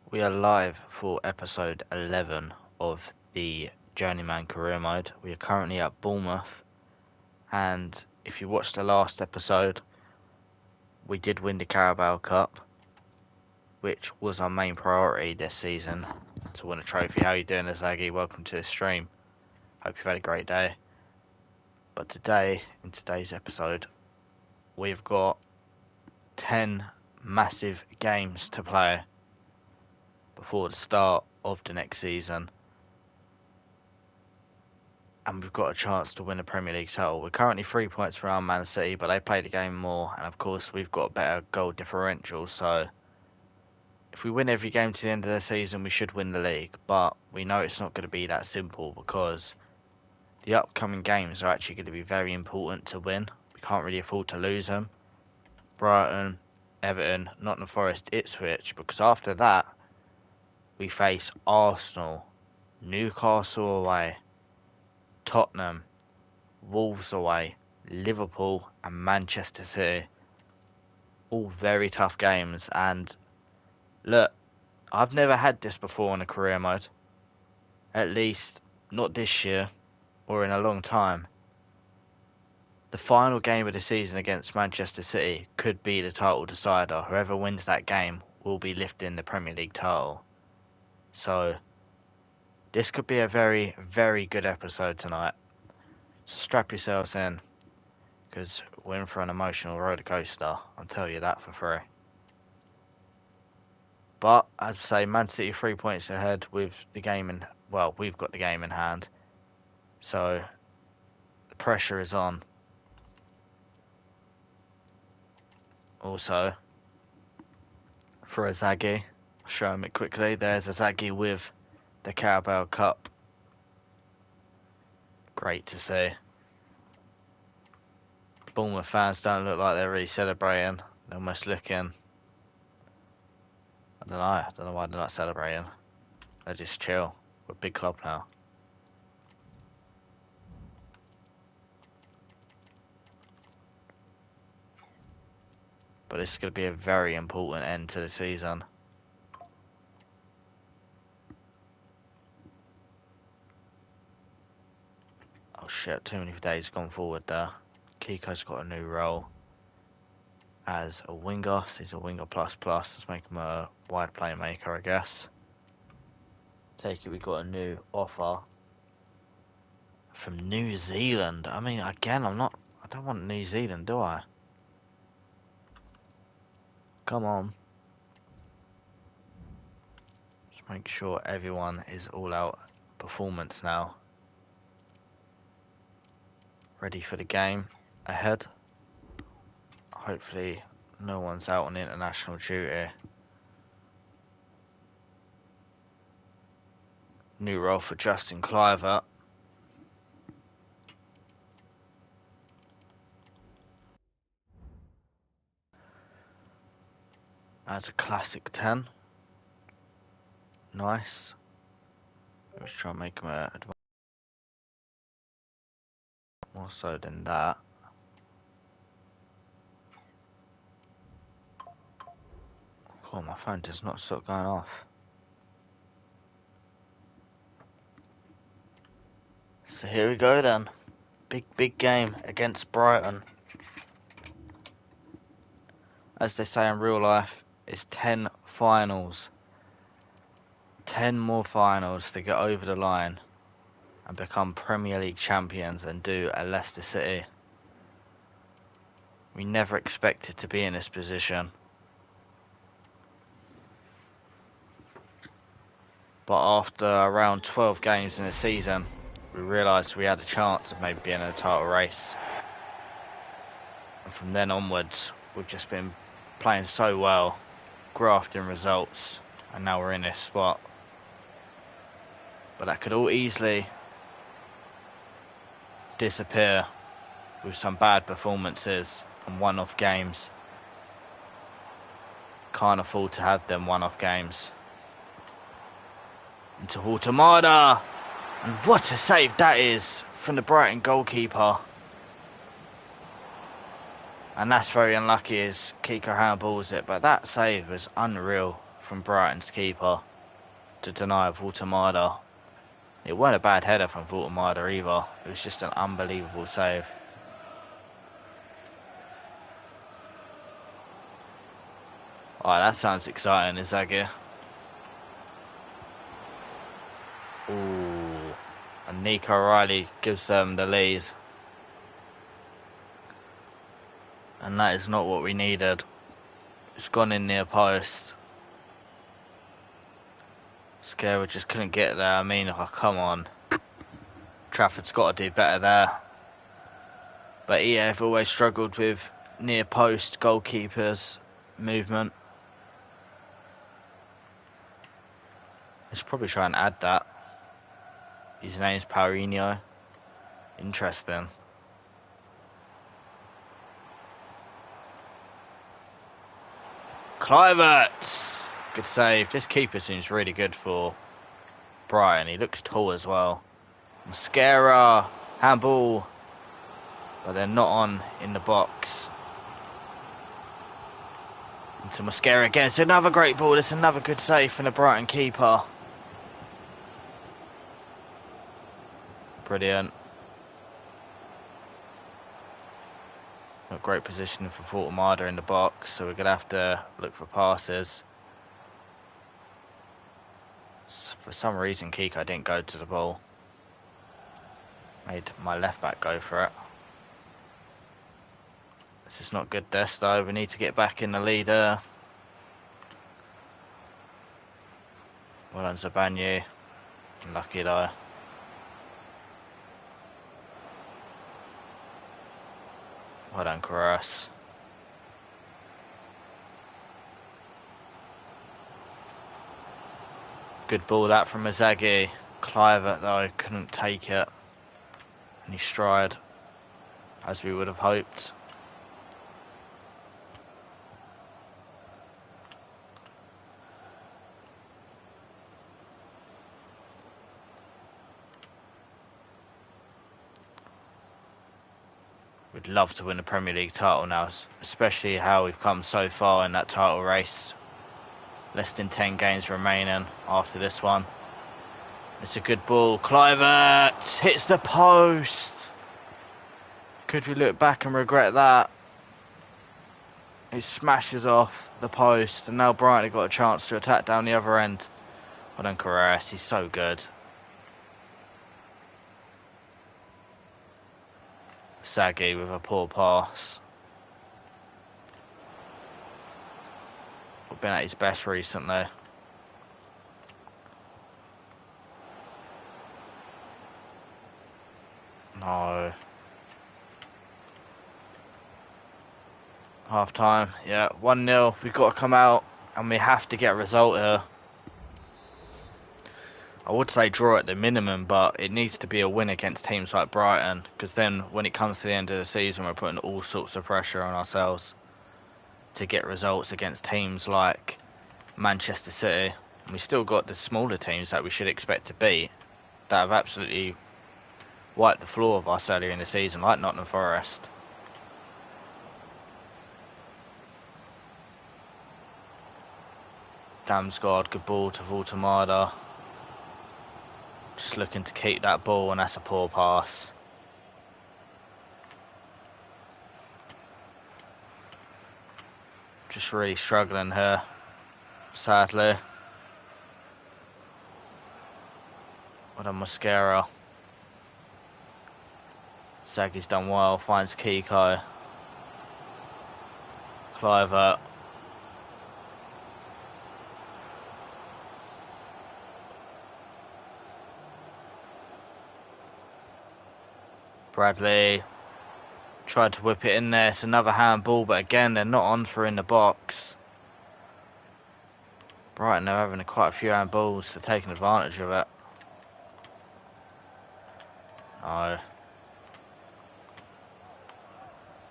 We are live for episode 11 of the Journeyman career mode. We are currently at Bournemouth, and if you watched the last episode, we did win the Carabao Cup, which was our main priority this season, to win a trophy. How you doing, Azagi? Welcome to the stream. Hope you've had a great day. But today, in today's episode, we've got 10 massive games to play before the start of the next season, and we've got a chance to win a Premier League title. We're currently 3 points behind Man City, but they play the game more, and of course we've got a better goal differential, so if we win every game to the end of the season, we should win the league. But we know it's not going to be that simple, because the upcoming games are actually going to be very important to win. We can't really afford to lose them. Brighton, Everton, Nottingham Forest, Ipswich, because after that we face Arsenal, Newcastle away, Tottenham, Wolves away, Liverpool and Manchester City. All very tough games, and look, I've never had this before in a career mode. At least not this year or in a long time. The final game of the season against Manchester City could be the title decider. Whoever wins that game will be lifting the Premier League title. So this could be a very, very good episode tonight. So strap yourselves in, because we're in for an emotional roller coaster. I'll tell you that for free. But as I say, Man City 3 points ahead with the game in. Well, we've got the game in hand, so the pressure is on. Also, for Azagi, I'll show him it quickly. There's Azagi with the Carabao Cup. Great to see. Bournemouth fans don't look like they're really celebrating. They're almost looking. I don't know why they're not celebrating. They're just chill. We're a big club now. But this is going to be a very important end to the season. Oh shit, too many days gone forward there. Kiko's got a new role as a winger, so he's a winger plus. Let's make him a wide playmaker, I guess. Take it, we got a new offer from New Zealand. I mean, again, I don't want New Zealand, do I? Come on. Just make sure everyone is all out performance now. Ready for the game ahead. Hopefully no one's out on international duty. New role for Justin Cliver. That's a classic 10. Nice. Let's try and make him a more so than that. Oh, my phone does not stop going off. So here we go then. Big game against Brighton. As they say in real life, it's 10 finals. 10 more finals to get over the line and become Premier League champions and do a Leicester City. We never expected to be in this position. But after around 12 games in the season, we realised we had a chance of maybe being in a title race. And from then onwards, we've just been playing so well, grafting results, and now we're in this spot. But that could all easily disappear with some bad performances and one-off games. Can't afford to have them one-off games. Into Automata, and what a save that is from the Brighton goalkeeper. And that's very unlucky as Kiko handballs it, but that save was unreal from Brighton's keeper to deny Voltemada. It wasn't a bad header from Voltemada either. It was just an unbelievable save. Alright, that sounds exciting, Inzaghi. Ooh. And Nico Riley gives them the lead. And that is not what we needed. It's gone in near post. Scarra just couldn't get there. I mean, oh, come on. Trafford's got to do better there. But EA have always struggled with near post goalkeepers' movement. I should probably try and add that. His name's Paulinho. Interesting. Kluivert! Good save. This keeper seems really good for Brighton. He looks tall as well. Mascara, handball. But they're not on in the box. Into Mascara again. It's another great ball. It's another good save from the Brighton keeper. Brilliant. Not great positioning for Voltemada in the box, so we're going to have to look for passes. For some reason, Kiko didn't go to the ball. Made my left back go for it. This is not good, Desto. We need to get back in the leader. Well done, Zabanyu. Unlucky though. Well done, Carras. Good ball that from Inzaghi. Kluivert though couldn't take it in his stride as we would have hoped. We'd love to win the Premier League title now, especially how we've come so far in that title race. Less than 10 games remaining after this one. It's a good ball. Kluivert hits the post. Could we look back and regret that? He smashes off the post, and now Brighton have got a chance to attack down the other end. Well done, Carras. He's so good. Saggy with a poor pass. Been at his best recently. No. Half time. Yeah, 1-0. We've got to come out and we have to get a result here. I would say draw at the minimum, but it needs to be a win against teams like Brighton, because then when it comes to the end of the season, we're putting all sorts of pressure on ourselves to get results against teams like Manchester City. And we still got the smaller teams that we should expect to beat that have absolutely wiped the floor of us earlier in the season, like Nottingham Forest. Damsgaard, good ball to Voltemada. Just looking to keep that ball, and that's a poor pass. Just really struggling here, sadly. What a Mascara. Zaggy's done well, finds Kiko. Kluivert. Bradley tried to whip it in there. It's another handball, but again, they're not on for in the box. Brighton, they're having quite a few handballs. They're taking advantage of it. No.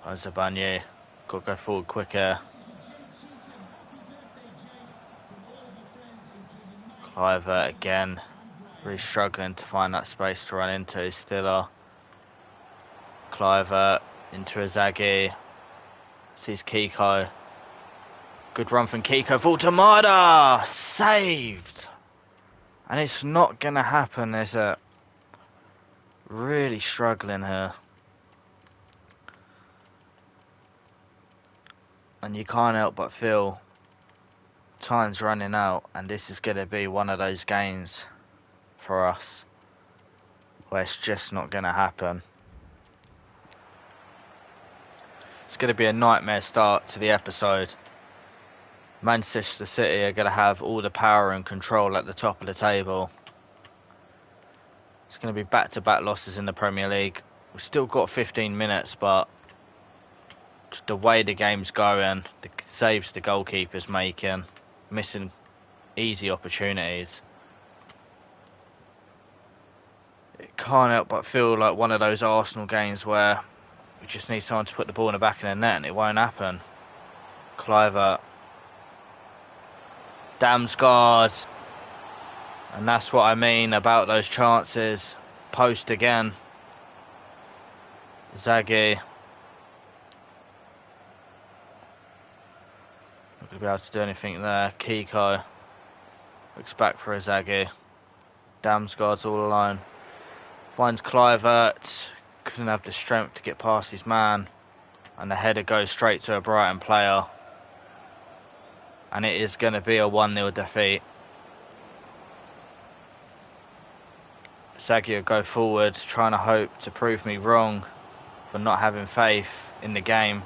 Zabanyu. Got to go forward quicker. Kluivert again. Really struggling to find that space to run into. Stiller. Kluivert into Inzaghi. Sees Kiko. Good run from Kiko for Tamada. Saved. And it's not going to happen, is it? Really struggling here. And you can't help but feel time's running out. And this is going to be one of those games for us where it's just not going to happen. It's going to be a nightmare start to the episode. Manchester City are going to have all the power and control at the top of the table. It's going to be back-to-back losses in the Premier League. We've still got 15 minutes, but the way the game's going, the saves the goalkeeper's making, missing easy opportunities. It can't help but feel like one of those Arsenal games where we just need someone to put the ball in the back of the net and it won't happen. Kluivert. Damsgaard. And that's what I mean about those chances. Post again. Zaghi. Not going to be able to do anything there. Kiko. Looks back for a Zaghi. Damsgaard's all alone. Finds Kluivert. Couldn't have the strength to get past his man. And the header goes straight to a Brighton player. And it is going to be a 1-0 defeat. Zaghi will go forward, trying to hope to prove me wrong for not having faith in the game.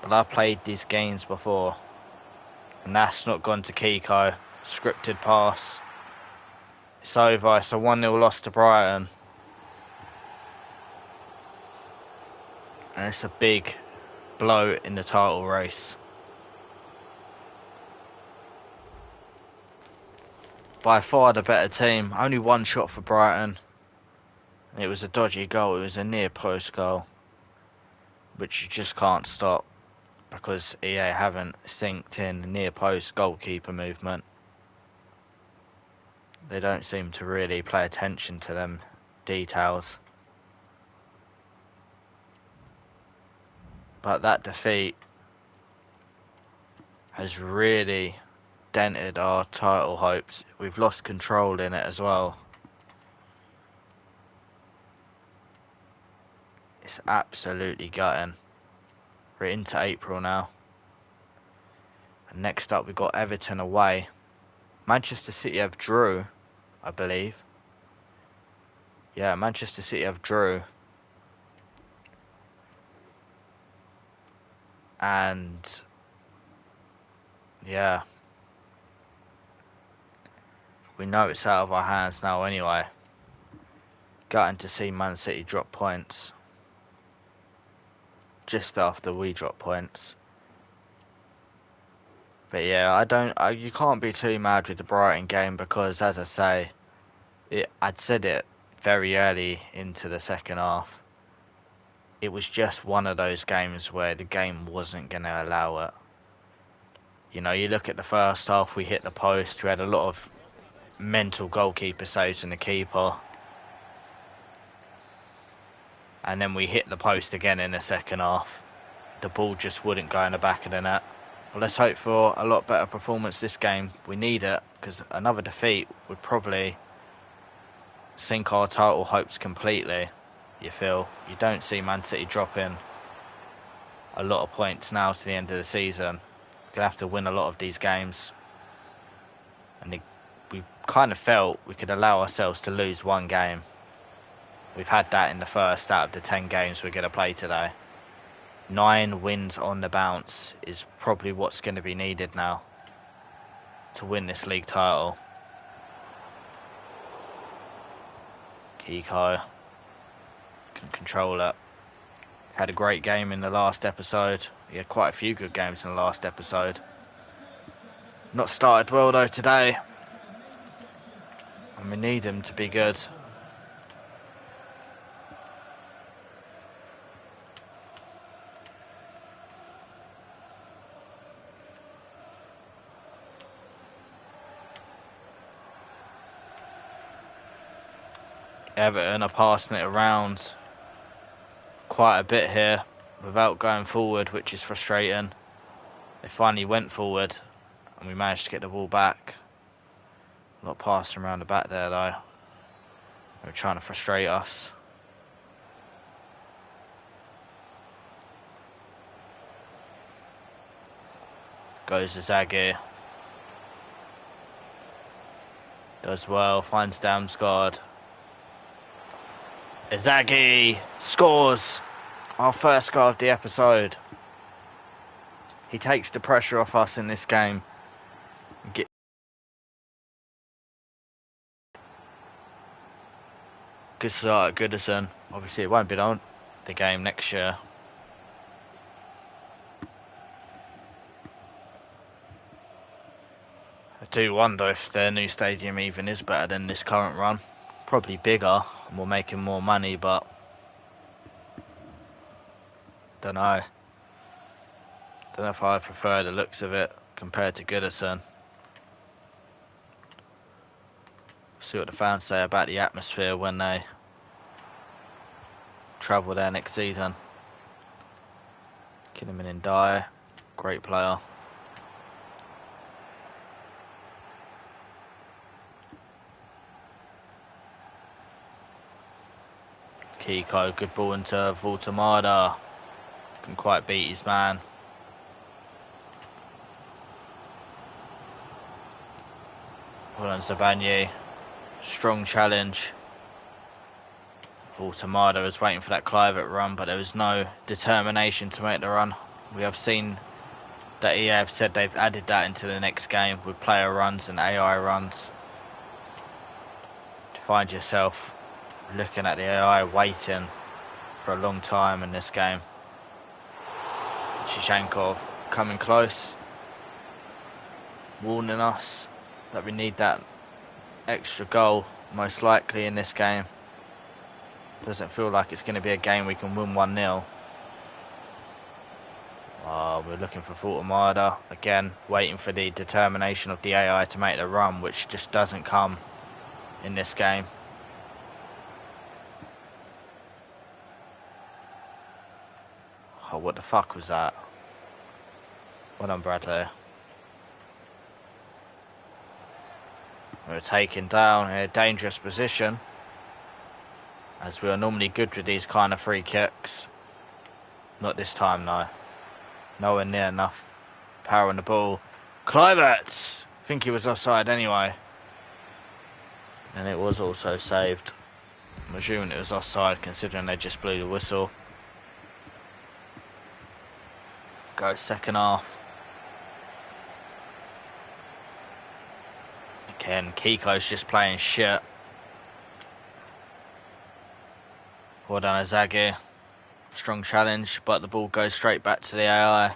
But I've played these games before. And that's not gone to Kiko. Scripted pass. It's over. It's a 1-0 loss to Brighton. And it's a big blow in the title race. By far the better team. Only one shot for Brighton. And it was a dodgy goal. It was a near post goal. Which you just can't stop. Because EA haven't synced in near post goalkeeper movement. They don't seem to really pay attention to them details. But that defeat has really dented our title hopes. We've lost control in it as well. It's absolutely gutting. We're into April now. And next up we've got Everton away. Manchester City have drew, I believe. Yeah, Manchester City have drew. And yeah, we know it's out of our hands now anyway. Gutting to see Man City drop points just after we drop points. But yeah, you can't be too mad with the Brighton game because, as I say, I'd said it very early into the second half. It was just one of those games where the game wasn't going to allow it. You know, you look at the first half, we hit the post, we had a lot of mental goalkeeper saves from the keeper. And then we hit the post again in the second half. The ball just wouldn't go in the back of the net. Well, let's hope for a lot better performance this game. We need it, because another defeat would probably sink our title hopes completely, you feel. You don't see Man City dropping a lot of points now to the end of the season. We're going to have to win a lot of these games. And we kind of felt we could allow ourselves to lose one game. We've had that in the first out of the 10 games we're going to play today. 9 wins on the bounce is probably what's going to be needed now to win this league title. Kiko can control it. Had a great game in the last episode. He had quite a few good games in the last episode. Not started well though today. And we need him to be good. Everton are passing it around quite a bit here. without going forward, which is frustrating. They finally went forward and we managed to get the ball back. A lot of passing around the back there though. They were trying to frustrate us. Goes to Zaggy. Does well, finds Damsgaard. Izagi scores our first goal of the episode. He takes the pressure off us in this game. Good start at Goodison. Obviously it won't be on the game next year. I do wonder if their new stadium even is better than this current run. Probably bigger and we're making more money, but don't know. Don't know if I prefer the looks of it compared to Goodison. See what the fans say about the atmosphere when they travel there next season. Journeyman and Dye, great player. Kiko, good ball into Voltamada. Can quite beat his man. Well on Zabanye. Strong challenge. Voltamada was waiting for that Clivert run, but there was no determination to make the run. We have seen that EA have said they've added that into the next game with player runs and AI runs. To find yourself looking at the AI waiting for a long time in this game. Shishankov coming close, warning us that we need that extra goal most likely in this game. Doesn't feel like it's going to be a game we can win 1-0. We're looking for Voltamada again, waiting for the determination of the AI to make the run, which just doesn't come in this game. Oh, what the fuck was that? Well done, Bradley. We're taken down in a dangerous position, as we are normally good with these kind of free kicks. Not this time though. Nowhere near enough power on the ball. Kluivert! I think he was offside anyway. And it was also saved. I'm assuming it was offside considering they just blew the whistle. Goes second half. Again, Kiko's just playing shit. Well done, Azagi. Strong challenge, but the ball goes straight back to the AI.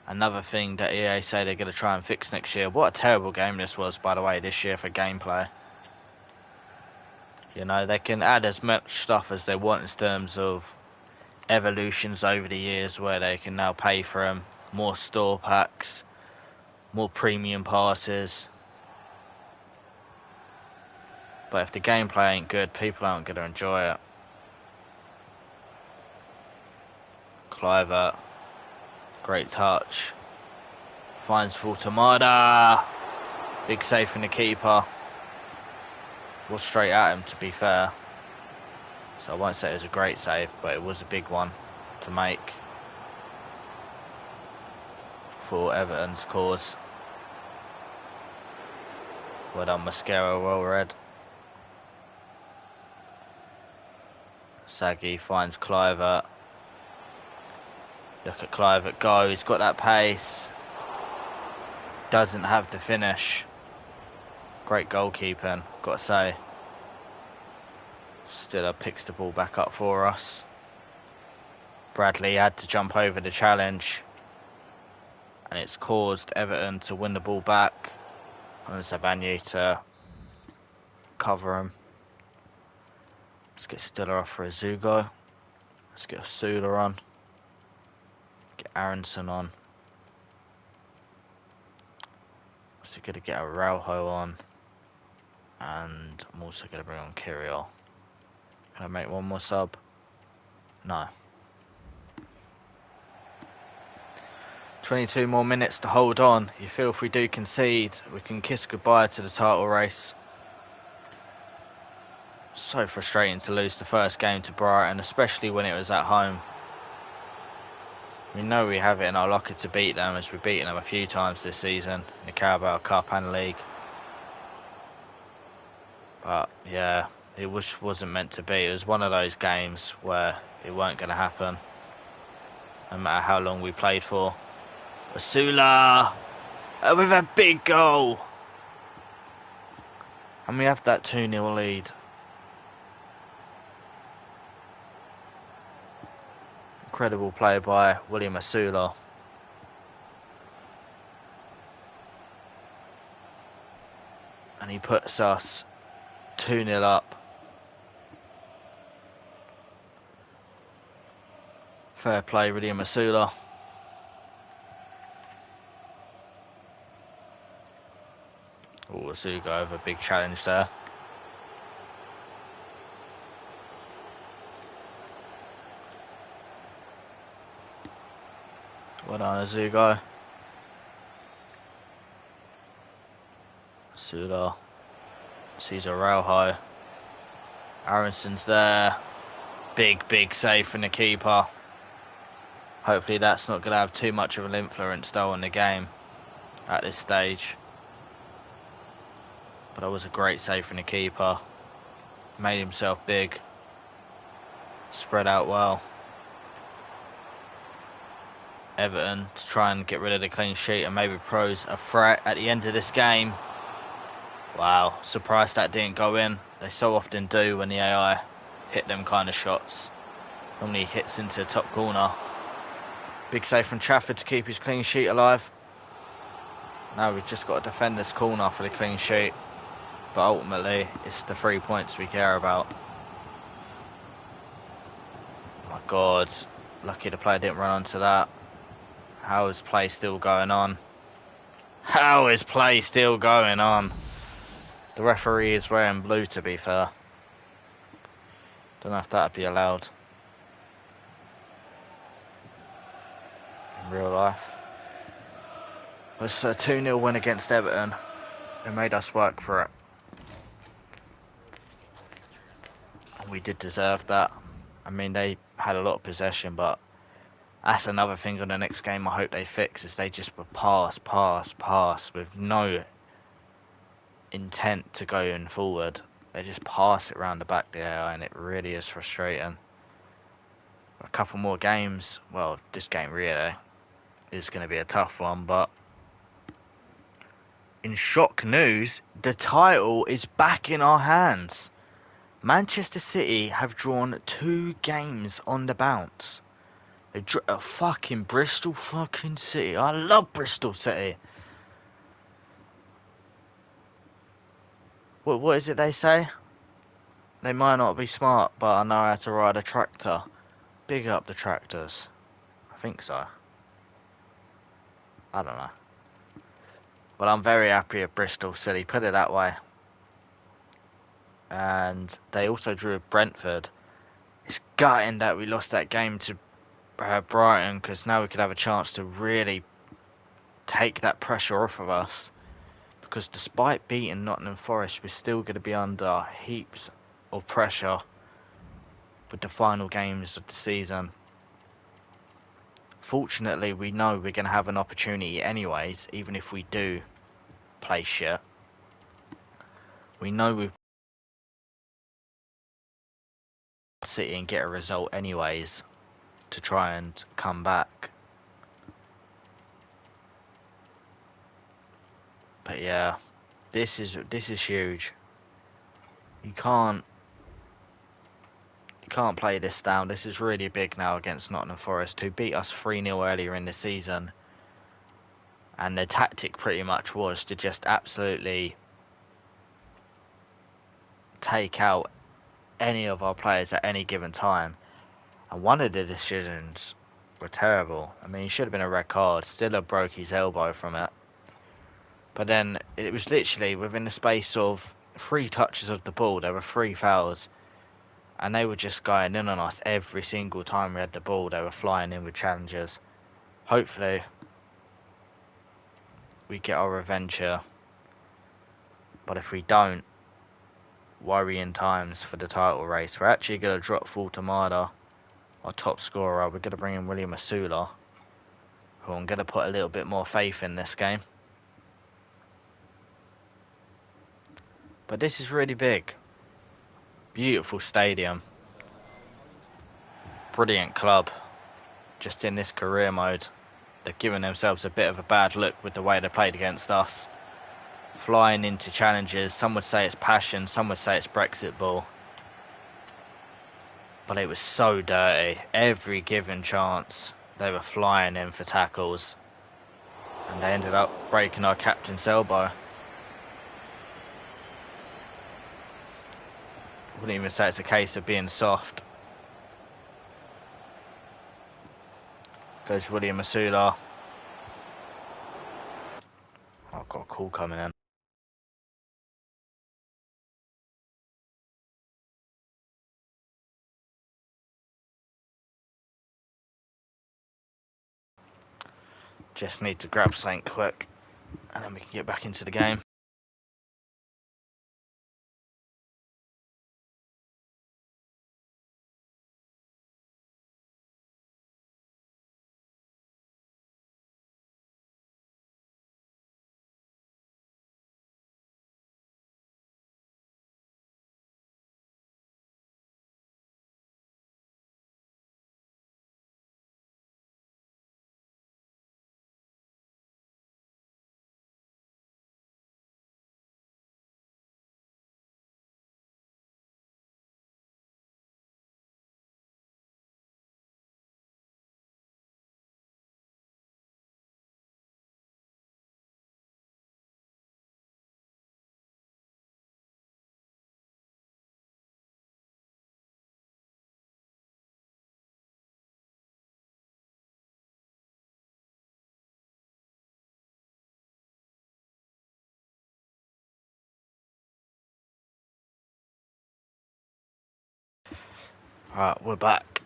Another thing that EA say they're going to try and fix next year. What a terrible game this was, by the way, this year for gameplay. You know, they can add as much stuff as they want in terms of evolutions over the years where they can now pay for them. More store packs, more premium passes. But if the gameplay ain't good, people aren't going to enjoy it. Kluivert, great touch. Finds Voltamada. Big save from the keeper. Was straight at him, to be fair. So I won't say it was a great save, but it was a big one to make for Everton's cause. Well done, Mascara, well read. Saggy finds Kluivert. Look at Kluivert go, he's got that pace. Doesn't have the finish. Great goalkeeping, got to say. Stiller picks the ball back up for us. Bradley had to jump over the challenge. And it's caused Everton to win the ball back. And Zabanye to cover him. Let's get Stiller off for Azugo. Let's get Sula on. Get Aronson on. Also going to get a Araujo on. And I'm also going to bring on Kirill. Can I make one more sub? No. 22 more minutes to hold on. You feel if we do concede, we can kiss goodbye to the title race. So frustrating to lose the first game to Brighton, especially when it was at home. We know we have it in our locker to beat them, as we've beaten them a few times this season in the Carabao Cup and League. But yeah, it wasn't meant to be. It was one of those games where it weren't going to happen, no matter how long we played for. Asula with a big goal, and we have that 2-0 lead. Incredible play by William Asula. And he puts us 2-0 up. Fair play, William Asula. Oh, Asuga over a big challenge there. Well done, Asuga. Asula sees a Rauho. Aronson's there. Big save from the keeper. Hopefully that's not going to have too much of an influence though on the game at this stage. But that was a great save from the keeper. Made himself big. Spread out well. Everton to try and get rid of the clean sheet and maybe pose a threat at the end of this game. Wow, surprised that didn't go in. They so often do when the AI hit them kind of shots. Normally hits into the top corner. Big save from Trafford to keep his clean sheet alive. Now we've just got to defend this corner for the clean sheet. But ultimately, it's the 3 points we care about. My God, lucky the player didn't run onto that. How is play still going on? How is play still going on? The referee is wearing blue, to be fair. Don't know if that'd be allowed in real life. It's a 2-0 win against Everton. They made us work for it. And we did deserve that. I mean, they had a lot of possession, but that's another thing on the next game I hope they fix, is they just were pass with no intent to going forward. They just pass it around the back there, and it really is frustrating. A couple more games, well, this game really is going to be a tough one, but in shock news, the title is back in our hands. Manchester City have drawn 2 games on the bounce. They drew a fucking Bristol fucking City. I love Bristol City. What is it they say? They might not be smart, but I know how to ride a tractor. Big up the tractors. I think so. I don't know. But I'm very happy at Bristol City, put it that way. And they also drew Brentford. It's gutting that we lost that game to Brighton, because now we could have a chance to really take that pressure off of us. Because despite beating Nottingham Forest, we're still going to be under heaps of pressure with the final games of the season. Fortunately, we know we're going to have an opportunity anyways, even if we do play shit. We know we've got City and get a result anyways to try and come back. But yeah, this is huge. You can't play this down. This is really big now against Nottingham Forest, who beat us 3-0 earlier in the season. And their tactic pretty much was to just absolutely take out any of our players at any given time. And one of the decisions were terrible. I mean, it should have been a red card. Stiller broke his elbow from it. But then it was literally within the space of 3 touches of the ball, there were 3 fouls. And they were just going in on us every single time we had the ball. They were flying in with challenges. Hopefully we get our revenge here. But if we don't, worrying times for the title race. We're actually going to drop Fultamada, our top scorer. We're going to bring in William Asula, who I'm going to put a little bit more faith in this game. But this is really big. Beautiful stadium. Brilliant club. Just in this career mode, they've given themselves a bit of a bad look with the way they played against us. Flying into challenges, some would say it's passion, some would say it's Brexit ball. But it was so dirty. Every given chance, they were flying in for tackles. And they ended up breaking our captain's elbow. I wouldn't even say it's a case of being soft. Goes William Asula. Oh, I've got a call coming in. Just need to grab something quick, and then we can get back into the game. Right, we're back.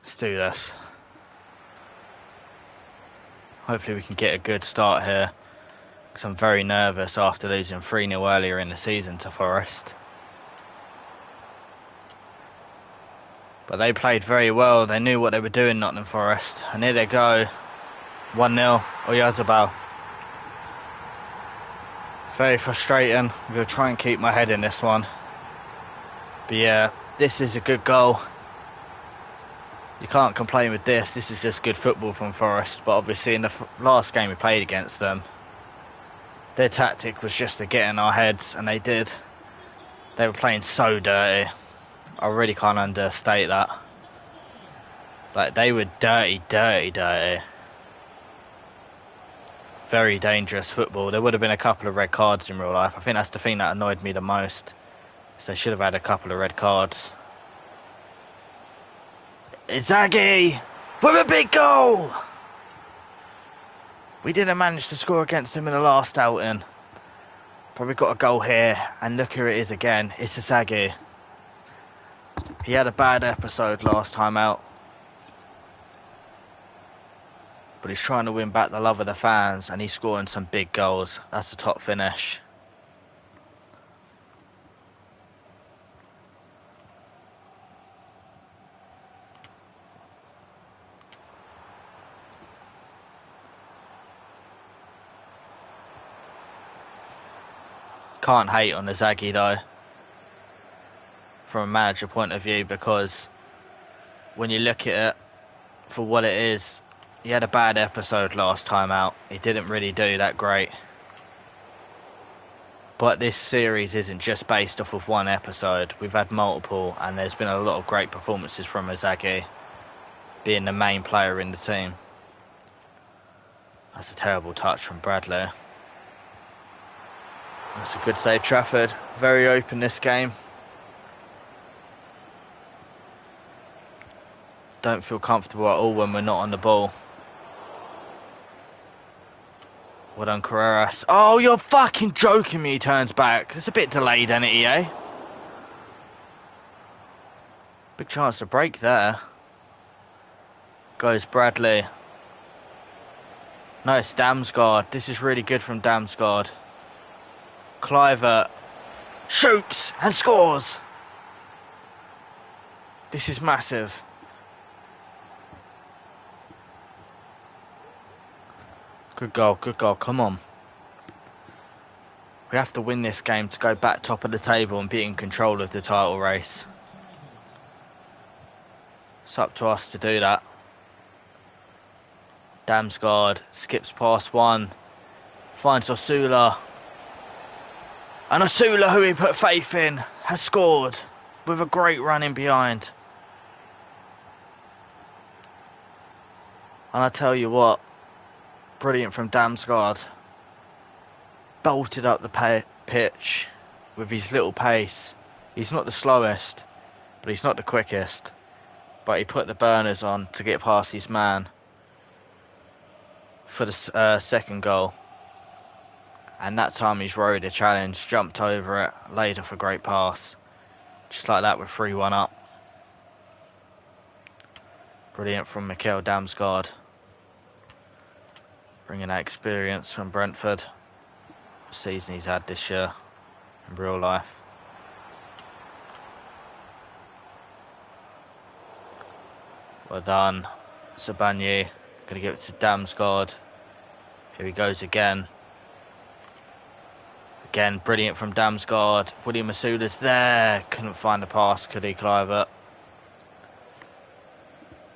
Let's do this. Hopefully we can get a good start here, because I'm very nervous after losing 3-0 earlier in the season to Forest. But they played very well. They knew what they were doing, Nottingham Forest. And here they go. 1-0, Oyarzabal. Very frustrating. I'm going to try and keep my head in this one. But yeah, this is a good goal. You can't complain with this. This is just good football from Forest. But obviously in the last game we played against them, their tactic was just to get in our heads, and they did. They were playing so dirty. I really can't understate that. Like, they were dirty. Very dangerous football. There would have been a couple of red cards in real life. I think that's the thing that annoyed me the most. So they should have had a couple of red cards. Inzaghi with a big goal! We didn't manage to score against him in the last outing. Probably got a goal here, and look who it is again. It's Inzaghi. He had a bad episode last time out, but he's trying to win back the love of the fans, and he's scoring some big goals. That's the top finish. Can't hate on Inzaghi though, from a manager point of view, because when you look at it for what it is, he had a bad episode last time out. He didn't really do that great. But this series isn't just based off of one episode. We've had multiple, and there's been a lot of great performances from Inzaghi, being the main player in the team. That's a terrible touch from Bradley. That's a good save, Trafford. Very open this game. Don't feel comfortable at all when we're not on the ball. Well done, Carreras. Oh, you're fucking joking me, he turns back. It's a bit delayed, isn't it, EA? Big chance to break there. Goes Bradley. No, it's Damsgaard. This is really good from Damsgaard. Cliver shoots and scores. This is massive. Good goal, come on. We have to win this game to go back top of the table and be in control of the title race. It's up to us to do that. Damsgaard skips past one, finds Osula. And Osula, who he put faith in, has scored with a great run in behind. And I tell you what, brilliant from Damsgaard. Bolted up the pitch with his little pace. He's not the slowest, but he's not the quickest. But he put the burners on to get past his man for the second goal. And that time he's rode a challenge, jumped over it, laid off a great pass. Just like that, we're 3-1 up. Brilliant from Mikael Damsgaard. Bringing that experience from Brentford. Season he's had this year in real life. Well done, Sabanye. Gonna give it to Damsgaard. Here he goes again. Again, brilliant from Damsgaard. William Masouda's there. Couldn't find the pass, could he, Cliver?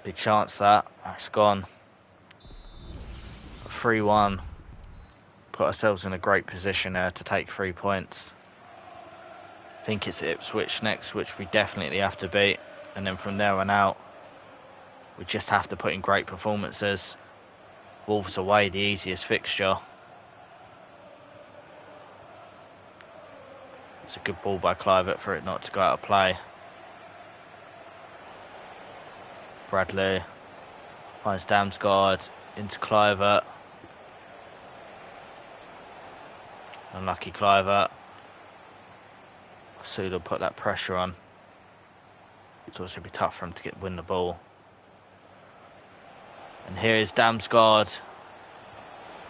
Big chance that. That's gone. 3-1. Put ourselves in a great position there to take 3 points. I think it's Ipswich next, which we definitely have to beat. And then from there on out, we just have to put in great performances. Wolves away, the easiest fixture. It's a good ball by Clivert for it not to go out of play. Bradley finds Damsgaard into Clivert. Unlucky Clivert. Suda put that pressure on. It's also be tough for him to win the ball. And here is Damsgaard.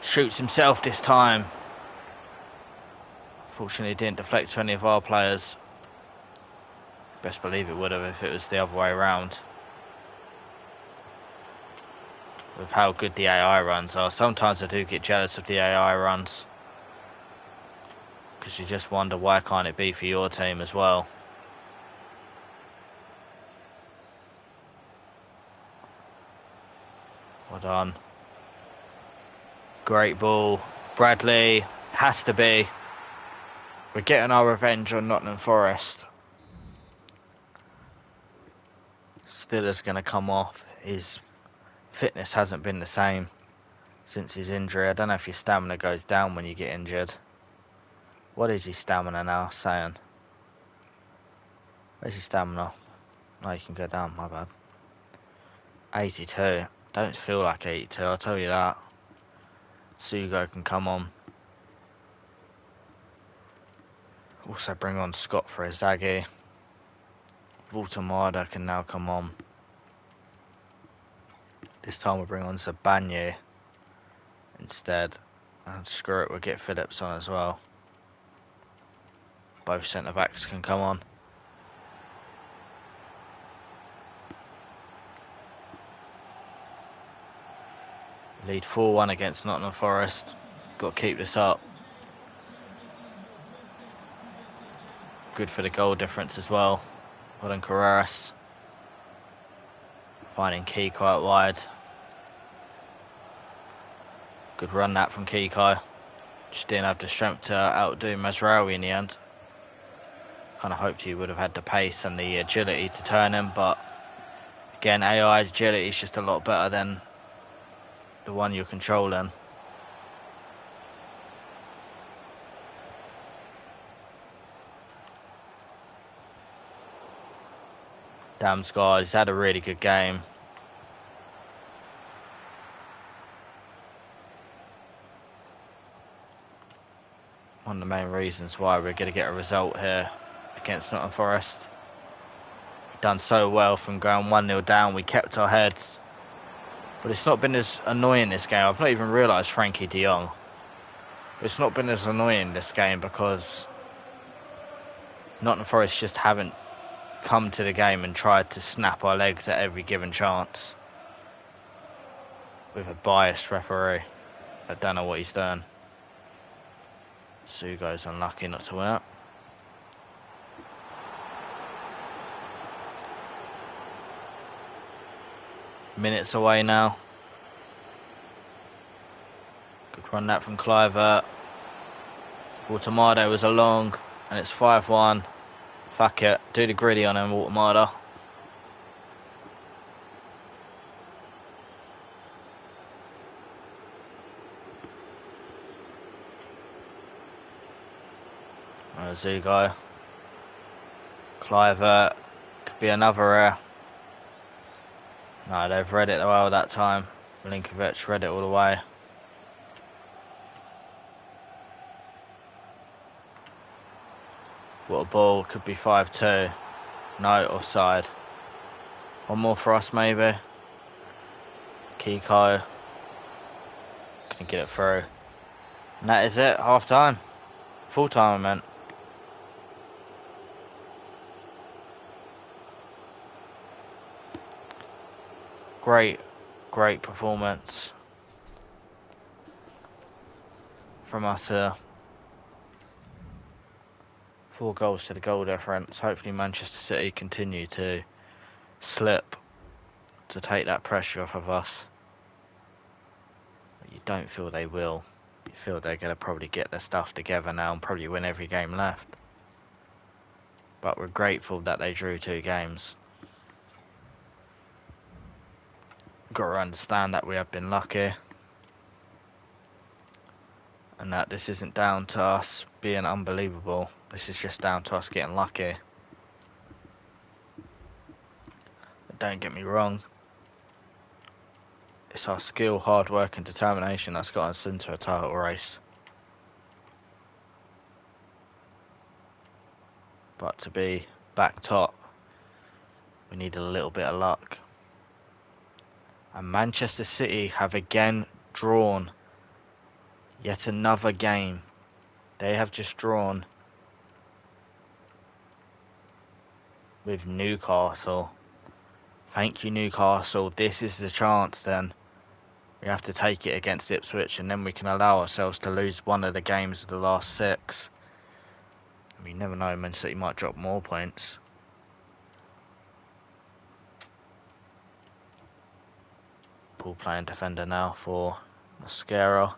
Shoots himself this time. Fortunately, it didn't deflect to any of our players. Best believe it would have if it was the other way around. With how good the AI runs are. Sometimes I do get jealous of the AI runs. Because you just wonder, why can't it be for your team as well? Well done. Great ball. Bradley. Has to be. We're getting our revenge on Nottingham Forest. Stiller's going to come off. His fitness hasn't been the same since his injury. I don't know if your stamina goes down when you get injured. What is his stamina now saying? Where's his stamina? No, you can go down, my bad. 82. Don't feel like 82, I'll tell you that. Sugo can come on. Also bring on Scott for Izagi. Voltamada can now come on. This time we'll bring on Sabanye instead. And screw it, we'll get Phillips on as well. Both centre backs can come on. Lead 4-1 against Nottingham Forest. Got to keep this up. Good for the goal difference as well. Well done, Carreras. Finding Key quite wide. Good run that from Kiko. Just didn't have the strength to outdo Mazraoui in the end. Kind of hoped he would have had the pace and the agility to turn him, but again, AI agility is just a lot better than the one you're controlling. Damsgaard, he's had a really good game. One of the main reasons why we're going to get a result here against Nottingham Forest. We've done so well from going 1-0 down, we kept our heads. But it's not been as annoying this game. I've not even realised Frankie de Jong. It's not been as annoying this game because Nottingham Forest just haven't come to the game and tried to snap our legs at every given chance. With a biased referee. I don't know what he's done. Sugo's unlucky not to win it. Minutes away now. Good run that from Clivert. Watermada was along, and it's 5-1. Fuck it, do the gritty on him, Watermada. Zugo. Clivert. Could be another error. No, they've read it well that time. Milinkovic read it all the way. What a ball. Could be 5-2. No, offside. One more for us, maybe. Kiko. Can get it through. And that is it. Half time. Full time, I meant. Great performance from us here. 4 goals to the goal difference. Hopefully Manchester City continue to slip to take that pressure off of us. But you don't feel they will. You feel they're going to probably get their stuff together now and probably win every game left. But we're grateful that they drew 2 games. Got to understand that we have been lucky and that this isn't down to us being unbelievable. This is just down to us getting lucky. But don't get me wrong, it's our skill, hard work and determination that's got us into a title race. But to be back top, we need a little bit of luck. And Manchester City have again drawn yet another game. They have just drawn with Newcastle. Thank you, Newcastle. This is the chance then. We have to take it against Ipswich and then we can allow ourselves to lose one of the games of the last 6. You never know, Man City might drop more points. Ball playing defender now for Mascara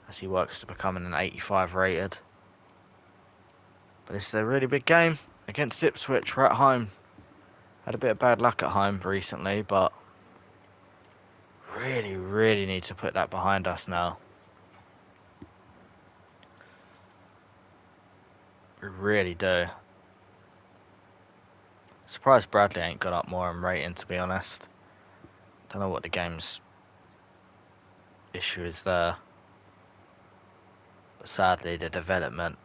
as he works to becoming an 85 rated. But this is a really big game against Ipswich. We're at home. Had a bit of bad luck at home recently, but really need to put that behind us now. We really do. Surprised Bradley ain't got up more in rating, to be honest. Don't know what the game's issue is there. But sadly, the development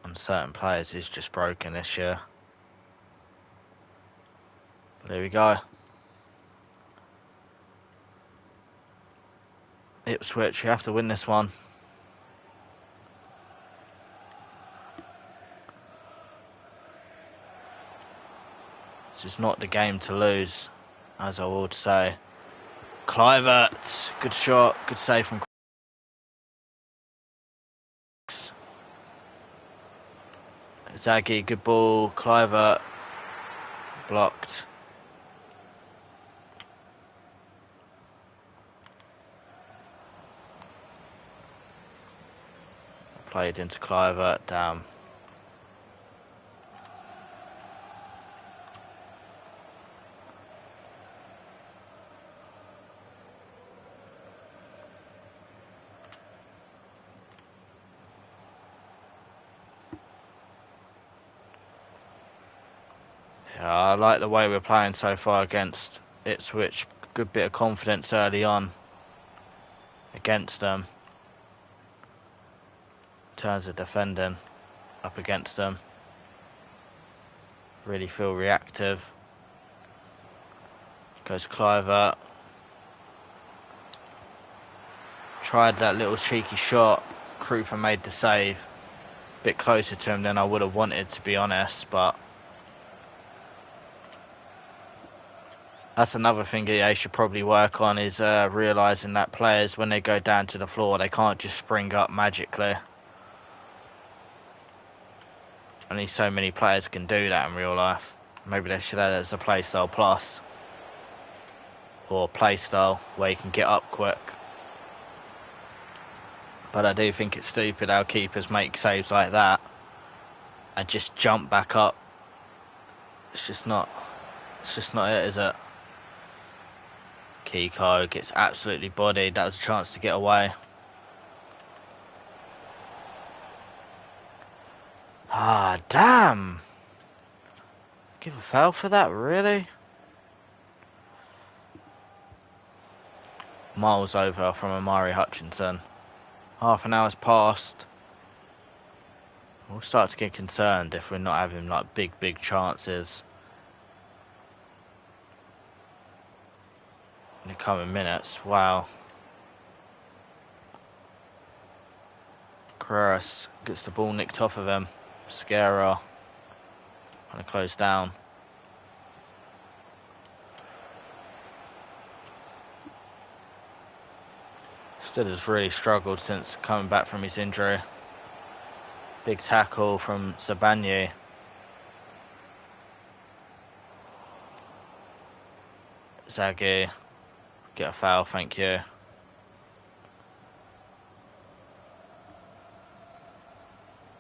on certain players is just broken this year. But there we go. Ipswich, we have to win this one. This is not the game to lose, as I would say. Clivert, good shot, good save from Zaggy, good ball. Clivert, blocked. Played into Clivert, down. I like the way we're playing so far against Ipswich. Good bit of confidence early on against them. In terms of defending up against them. Really feel reactive. Goes Clivert. Tried that little cheeky shot. Krupa made the save. Bit closer to him than I would have wanted, to be honest, but that's another thing they should probably work on, is realising that players, when they go down to the floor, they can't just spring up magically. Only so many players can do that in real life. Maybe they should add it as a playstyle plus, or playstyle where you can get up quick. But I do think it's stupid how keepers make saves like that and just jump back up. It's just not it, is it? Kiko gets absolutely bodied. That was a chance to get away. Ah, damn! Give a foul for that, really? Miles over from Amari Hutchinson. Half an hour's passed. We'll start to get concerned if we're not having like big chances in the coming minutes. Wow. Cross gets the ball nicked off of him. Scara trying to close down. Still has really struggled since coming back from his injury. Big tackle from Zabanyi. Zaghi, get a foul, thank you.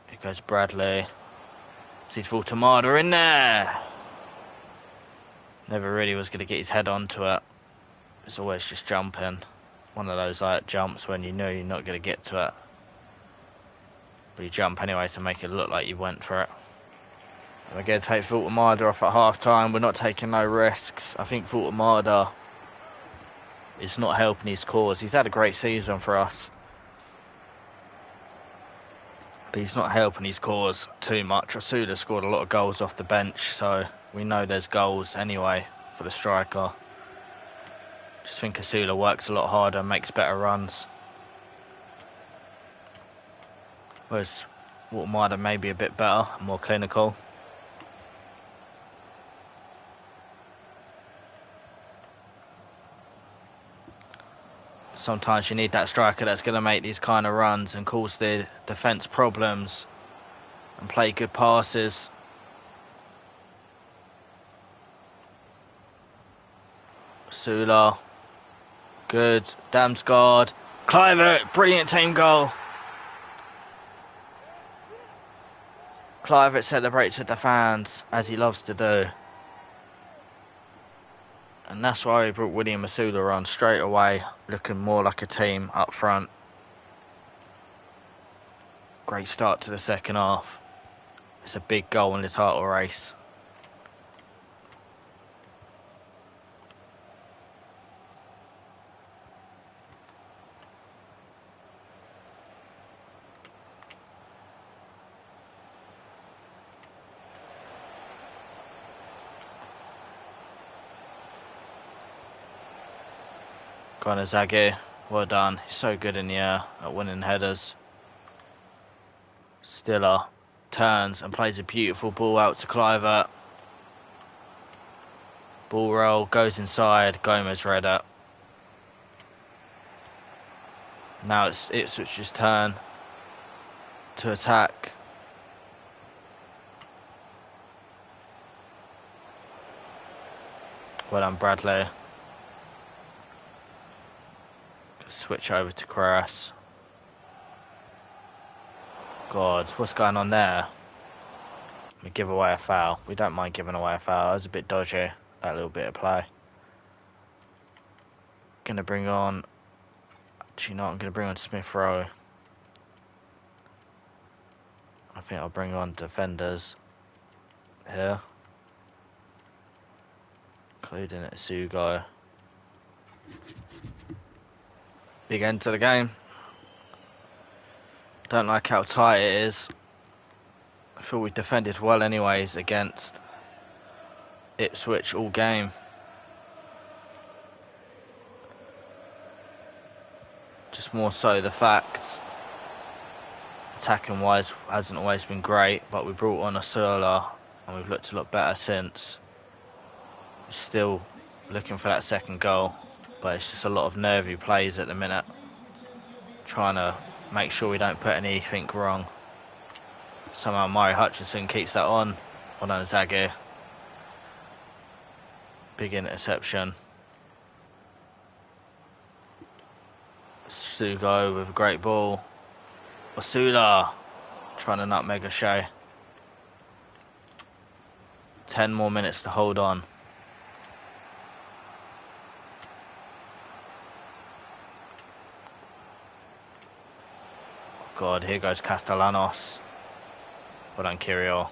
Here goes Bradley. Sees Voltamada in there. Never really was going to get his head onto it. It's always just jumping. One of those like jumps when you know you're not going to get to it, but you jump anyway to make it look like you went for it. And we're going to take Voltamada off at half time. We're not taking no risks. I think Voltamada is not helping his cause. He's had a great season for us, but he's not helping his cause too much. Osula scored a lot of goals off the bench, so we know there's goals anyway for the striker. Just think Osula works a lot harder and makes better runs. Whereas Voltamada may be a bit better, more clinical. Sometimes you need that striker that's going to make these kind of runs and cause the defence problems and play good passes. Osula. Good. Damsgaard. Clivert. Brilliant team goal. Clivert celebrates with the fans, as he loves to do. And that's why we brought William Osula on straight away, looking more like a team up front. Great start to the second half. It's a big goal in the title race. Zaghi, well done. He's so good in the air at winning headers. Stiller turns and plays a beautiful ball out to Clivert. Ball roll, goes inside, Gomez read it. Now it's Ipswich's turn to attack. Well done, Bradley. Switch over to Crass. God, what's going on there? We give away a foul. We don't mind giving away a foul. That was a bit dodgy, that little bit of play. Gonna bring on... Actually, no, I'm gonna bring on Smith Rowe. I think I'll bring on defenders here, including Sugo. Big end to the game. Don't like how tight it is. I feel we defended well anyways against Ipswich all game. Just more so the fact, attacking wise, hasn't always been great, but we brought on a Surla and we've looked a lot better since. Still looking for that second goal, but it's just a lot of nervy plays at the minute, trying to make sure we don't put anything wrong. Somehow Murray Hutchinson keeps that on. Well done, Zaghi. Big interception. Sugo with a great ball. Osula trying to nutmeg a Shea. 10 more minutes to hold on. God, here goes Castellanos. Well done, Kirill.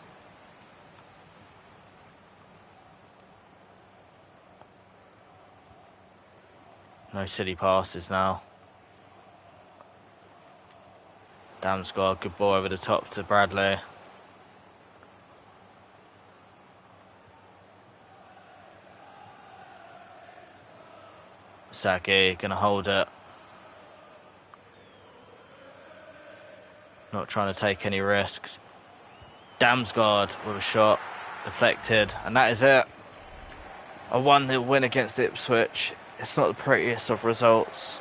No silly passes now. Damsgaard, good ball over the top to Bradley. Zaghi gonna hold it. Not trying to take any risks. Damsgaard with a shot, deflected, and that is it. A 1-0 win against Ipswich. It's not the prettiest of results,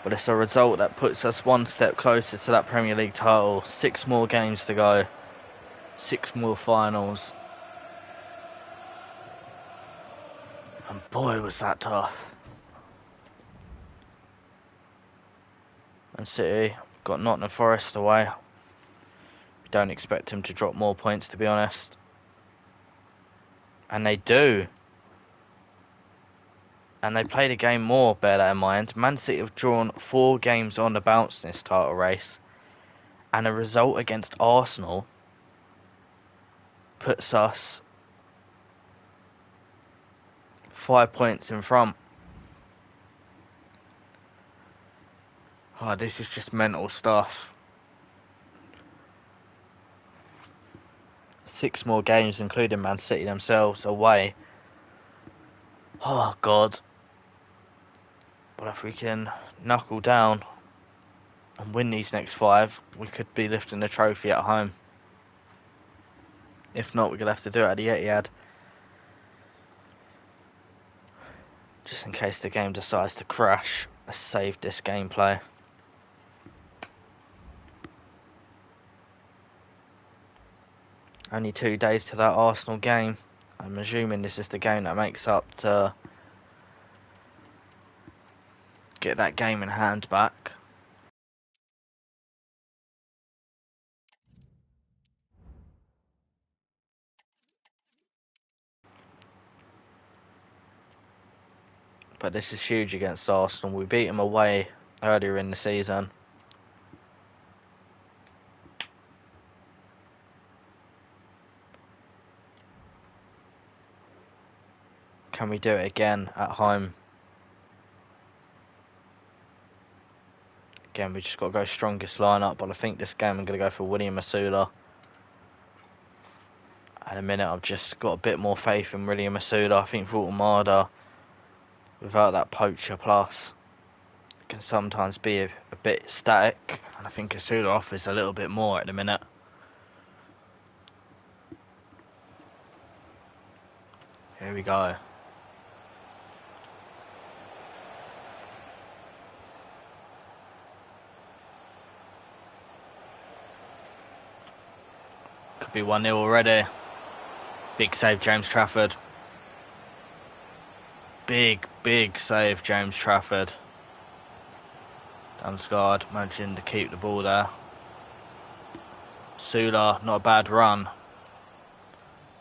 but it's a result that puts us one step closer to that Premier League title. 6 more games to go, 6 more finals, and boy was that tough. Man City got Nottingham Forest away. We don't expect him to drop more points, to be honest, and they do. And they played a game more, bear that in mind. Man City have drawn 4 games on the bounce in this title race, and a result against Arsenal puts us 5 points in front. Oh, this is just mental stuff. 6 more games, including Man City themselves, away. Oh, God. But if we can knuckle down and win these next 5, we could be lifting the trophy at home. If not, we're going to have to do it at the Etihad. Just in case the game decides to crash, let's save this gameplay. Only 2 days to that Arsenal game. I'm assuming this is the game that makes up to get that game in hand back. But this is huge against Arsenal. We beat them away earlier in the season. Can we do it again at home? Again, we just got to go strongest lineup, but I think this game I'm going to go for William Masula. At a minute, I've just got a bit more faith in William Masula. I think Almada, without that poacher plus, can sometimes be a bit static, and I think Masula offers a little bit more at the minute. Here we go. Could be 1-0 already. Big save, James Trafford. Big save, James Trafford. Damsgaard managing to keep the ball there. Sula, not a bad run.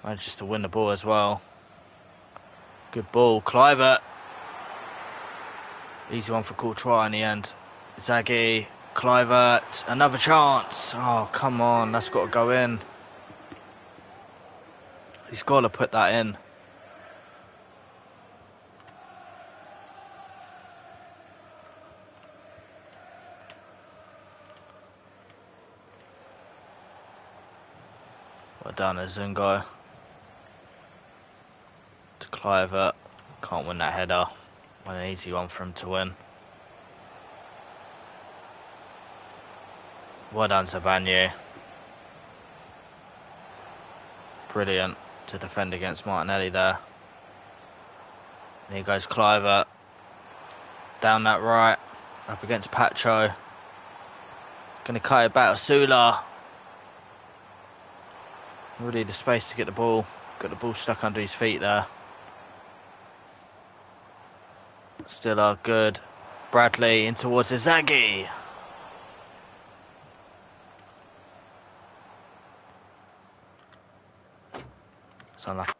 Manages to win the ball as well. Good ball, Kluivert. Easy one for Courtois in the end. Zaghi, Kluivert, another chance. Oh, come on, that's got to go in. He's got to put that in. Well done, Azungo. To Kluivert. Can't win that header. An easy one for him to win. Well done, Zabanye. Brilliant to defend against Martinelli there. Here goes Cliver. Down that right. Up against Pacho. Gonna cut it back. Osula. Really the space to get the ball. Got the ball stuck under his feet there. Still are good. Bradley in towards Izagi. It's unlucky.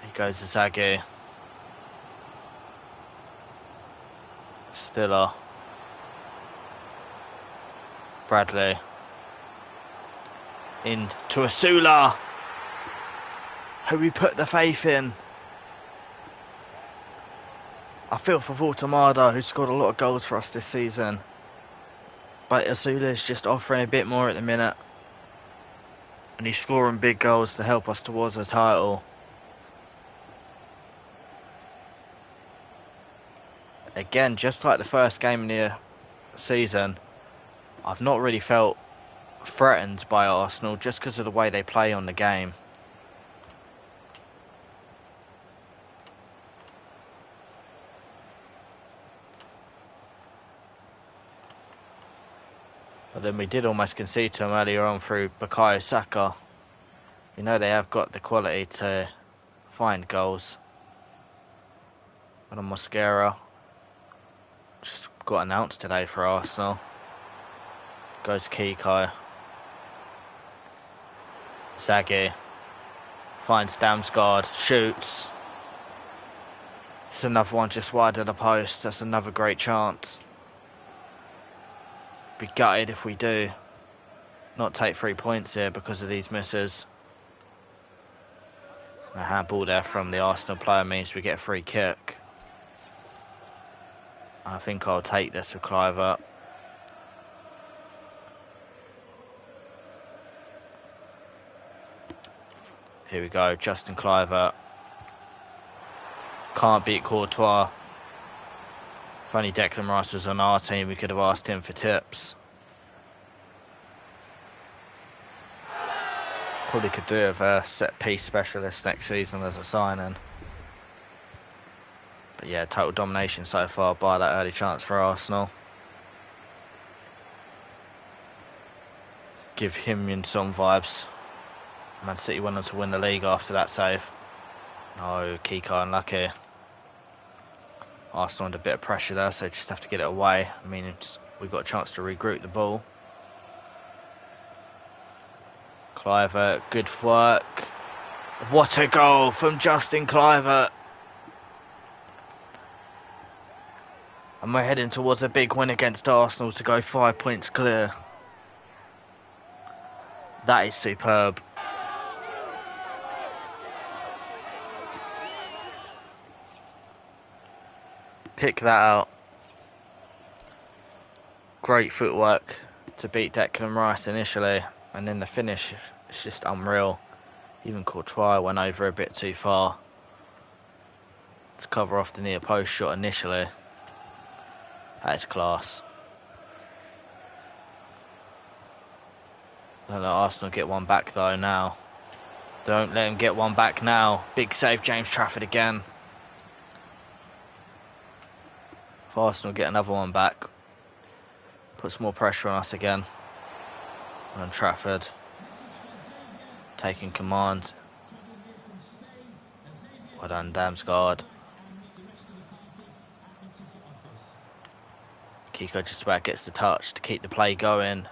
Here goes Izagi. Stiller. Bradley. In to Osula, who we put the faith in. I feel for Voltamada, who scored a lot of goals for us this season. But Osula is just offering a bit more at the minute. And he's scoring big goals to help us towards the title. Again, just like the first game in the season, I've not really felt threatened by Arsenal just because of the way they play on the game. But then we did almost concede to them earlier on through Bukayo Saka. You know they have got the quality to find goals. But on Mosquera, just got announced today for Arsenal. Goes Kiko. Zaghi finds Damsgaard, shoots. It's another one just wide of the post. That's another great chance. Be gutted if we do not take 3 points here because of these misses. A handball there from the Arsenal player means we get a free kick. I think I'll take this with Cliver. Here we go, Justin Cliver. Can't beat Courtois. If only Declan Rice was on our team, we could have asked him for tips. Probably could do with a set-piece specialist next season as a signing. But yeah, total domination so far by that early chance for Arsenal. Give him in some vibes. Man City went on to win the league after that save. No, Kiko unlucky. Arsenal under a bit of pressure there, so just have to get it away. I mean, we've got a chance to regroup the ball. Cliver, good work. What a goal from Justin Cliver. And we're heading towards a big win against Arsenal to go 5 points clear. That is superb. Pick that out. Great footwork to beat Declan Rice initially, and then the finish, it's just unreal. Even Courtois went over a bit too far to cover off the near post shot initially. That's class. Don't let Arsenal get one back though now. Don't let him get one back now. Big save, James Trafford again. If Arsenal get another one back, puts more pressure on us again. On Trafford, taking command. Well done, Damsgaard. Kiko just about gets the touch to keep the play going.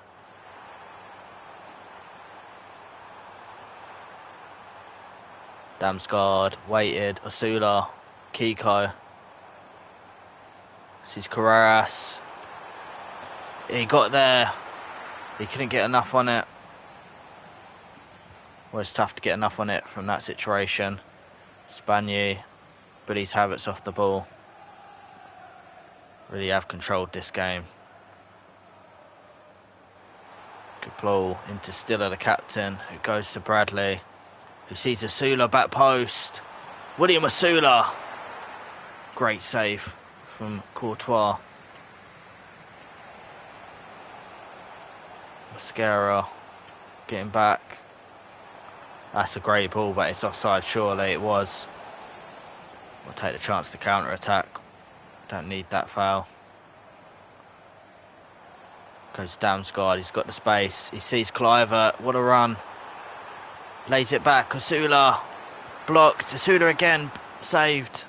Damsgaard waited. Osula, Kiko. This is Carreras. He got there. He couldn't get enough on it. Well, it's tough to get enough on it from that situation. Spanier, but his habits off the ball. really have controlled this game. Good ball into Stiller, the captain, who goes to Bradley, who sees Asula back post. William Asula. Great save from Courtois. Mascara getting back. That's a great ball, but it's offside, surely it was. We'll take the chance to counter-attack. Don't need that foul. Goes Damsgaard, he's got the space. He sees Cliver, what a run. Lays it back, Asula. Blocked, Asula again, saved.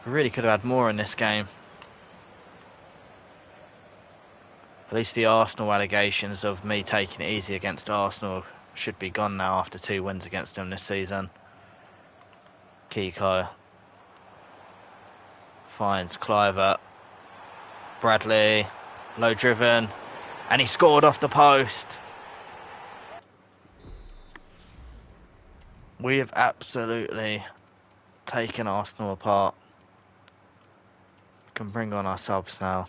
We really could have had more in this game. At least the Arsenal allegations of me taking it easy against Arsenal should be gone now after 2 wins against them this season. Kiko finds Cliver. Bradley, low driven, and he scored off the post. We have absolutely taken Arsenal apart. We can bring on our subs now.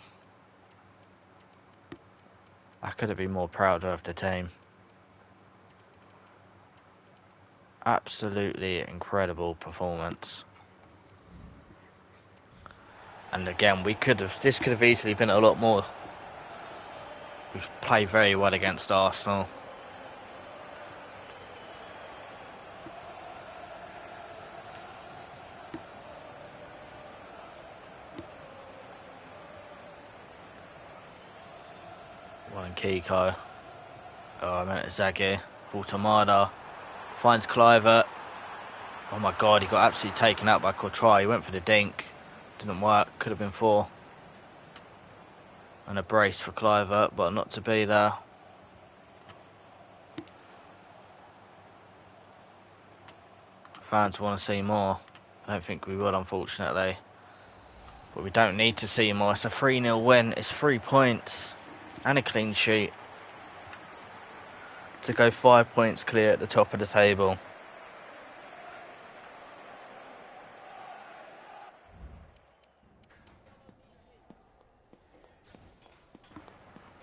I couldn't be more proud of the team. Absolutely incredible performance. And again, this could have easily been a lot more. We've played very well against Arsenal. One Kiko. Oh, I meant Zaghi. Voltamada finds Cliver. Oh my god, he got absolutely taken out by Courtois. He went for the dink. Didn't work. Could have been 4. And a brace for Cliver, but not to be there. Fans want to see more. I don't think we will, unfortunately. But we don't need to see more. It's a 3-0 win. It's 3 points. And a clean sheet. To go 5 points clear at the top of the table.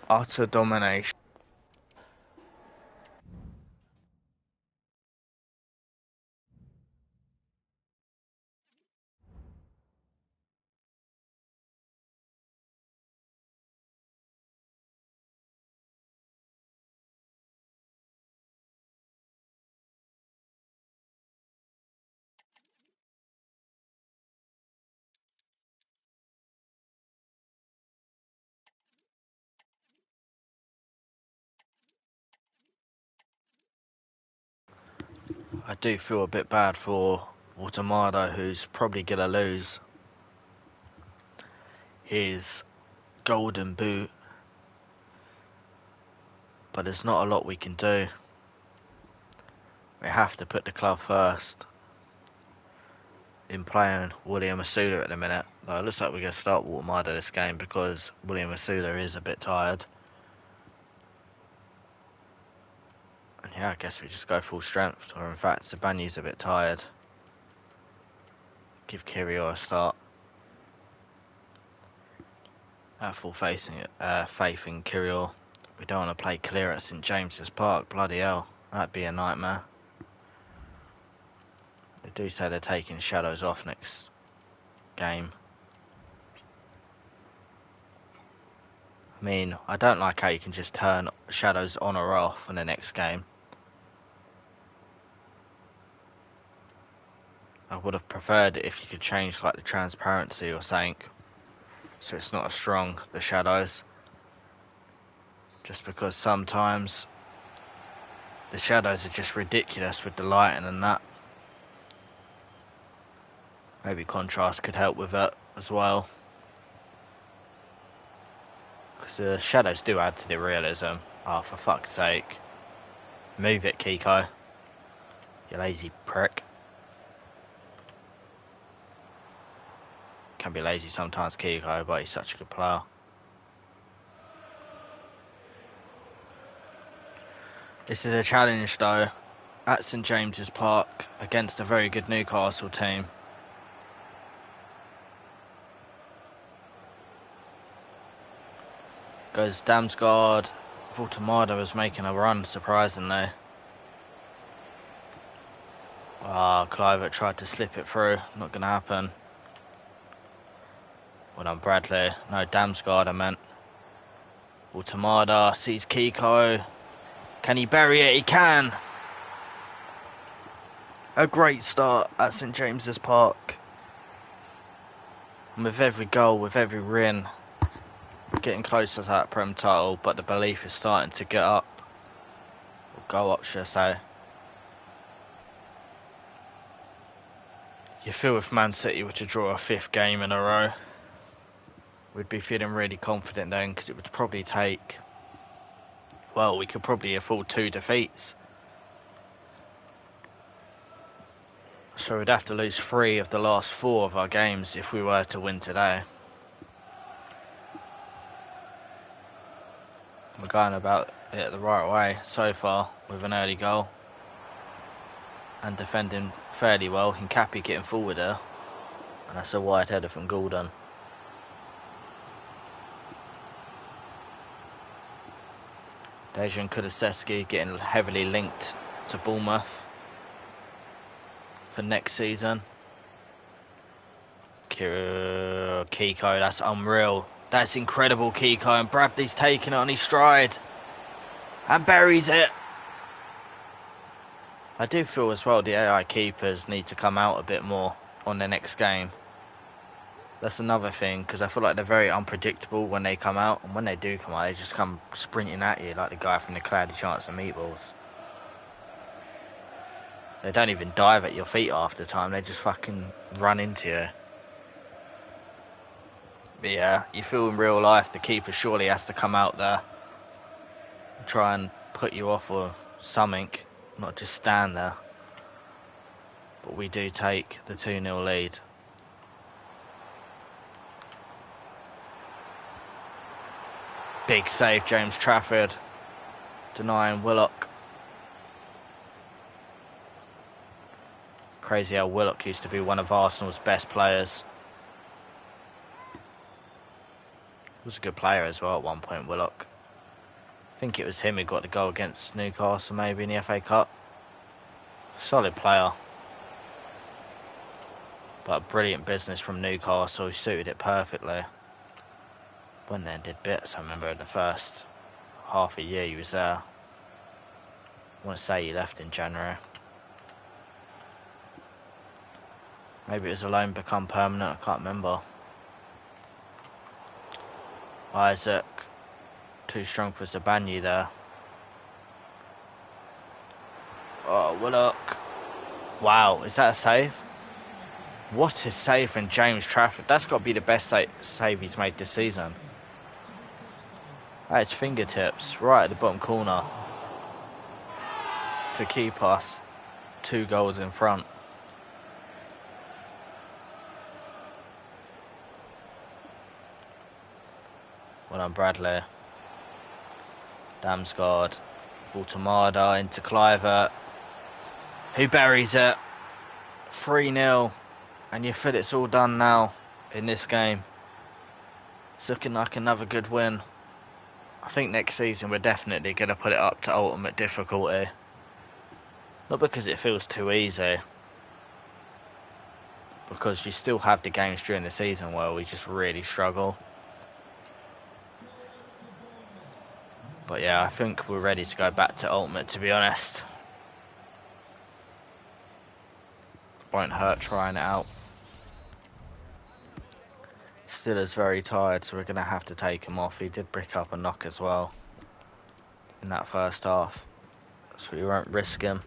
Utter domination. I do feel a bit bad for Automado, who's probably going to lose his golden boot. But there's not a lot we can do. We have to put the club first in playing William Asula at the minute. Though it looks like we're going to start Automado this game because William Asula is a bit tired. And yeah, I guess we just go full strength. Or in fact, Sabani's a bit tired. Give Kirio a start. Have full faith in Kirio. We don't want to play clear at St James's Park. Bloody hell, that'd be a nightmare. They do say they're taking Shadows off next game. I mean, I don't like how you can just turn Shadows on or off in the next game. I would have preferred it if you could change like the transparency or something, so it's not as strong, the shadows. Just because sometimes the shadows are just ridiculous with the lighting and that. Maybe contrast could help with it as well. Because the shadows do add to the realism. Oh, for fuck's sake. Move it, Kiko. You lazy prick. Can be lazy sometimes, Kiko, but he's such a good player. This is a challenge, though, at St James's Park, against a very good Newcastle team. Goes Damsgaard. Voltamada was making a run, surprisingly. Clivert tried to slip it through. Not going to happen. Well done, Bradley. No, Damsgaard, I meant. Voltamada sees Kiko. Can he bury it? He can! A great start at St James's Park. And with every goal, with every win, getting closer to that Prem title, but the belief is starting to get up. Or go up, should I say. You feel if Man City were to draw a 5th game in a row, we'd be feeling really confident then, because it would probably take, well, we could probably afford 2 defeats. So we'd have to lose 3 of the last 4 of our games if we were to win today. We're going about it the right way so far with an early goal. And defending fairly well. Hincapi getting forward there. And that's a wide header from Gordon. Dejan Kulusevski getting heavily linked to Bournemouth for next season. Kiko, that's unreal. That's incredible, Kiko. And Bradley's taking it on his stride. And buries it. I do feel as well the AI keepers need to come out a bit more on the next game. That's another thing, because I feel like they're very unpredictable when they come out. And when they do come out, they just come sprinting at you like the guy from the Cloudy Chance of Meatballs. They don't even dive at your feet half the time. They just fucking run into you. But yeah, you feel in real life the keeper surely has to come out there and try and put you off or something, not just stand there. But we do take the 2-0 lead. Big save, James Trafford, denying Willock. Crazy how Willock used to be one of Arsenal's best players. He was a good player as well at one point, Willock. I think it was him who got the goal against Newcastle maybe in the FA Cup. Solid player. But brilliant business from Newcastle. He suited it perfectly. Went there and did bits, I remember, in the first half a year he was there. I want to say he left in January. Maybe it was a loan become permanent, I can't remember. Isaac, too strong for Zabanyi there. Oh, Willock. Wow, is that a save? What a save from James Trafford. That's got to be the best save he's made this season. At his fingertips, right at the bottom corner. To keep us 2 goals in front. Well done, Bradley. Damsgaard. Voltamada into Clivert, who buries it. 3-0. And you feel it's all done now in this game. It's looking like another good win. I think next season we're definitely going to put it up to ultimate difficulty. Not because it feels too easy. Because you still have the games during the season where we just really struggle. But yeah, I think we're ready to go back to ultimate, to be honest. Won't hurt trying it out. Stiller's very tired, so we're going to have to take him off. He did brick up a knock as well in that first half, so we won't risk him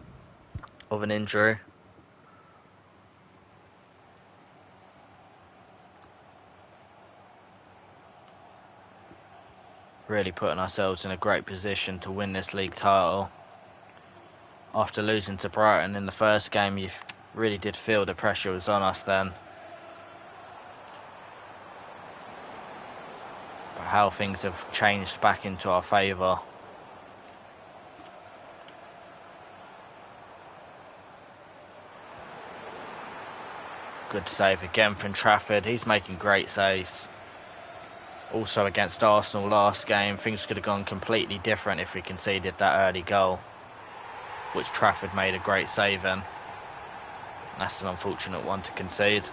of an injury. Really putting ourselves in a great position to win this league title. After losing to Brighton in the first game, you really did feel the pressure was on us then. But how things have changed back into our favour. Good save again from Trafford. He's making great saves. Also against Arsenal last game, things could have gone completely different if we conceded that early goal, which Trafford made a great save in. That's an unfortunate one to concede.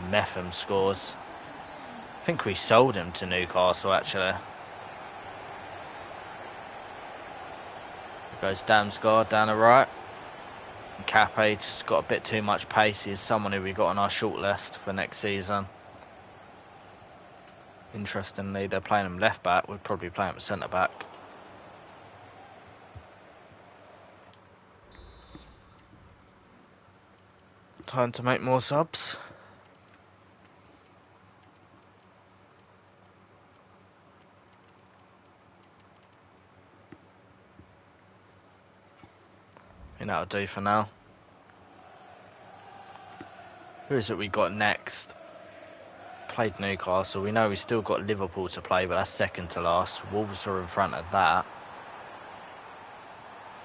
Metham scores. I think we sold him to Newcastle actually. Goes Damsgaard down the right. Cape just got a bit too much pace. He's someone who we got on our shortlist for next season. Interestingly, they're playing him left back. We'd probably play him centre back. Time to make more subs. I think that'll do for now. Who is it we got next? Played Newcastle. We know we still got Liverpool to play, but that's second to last. Wolves are in front of that.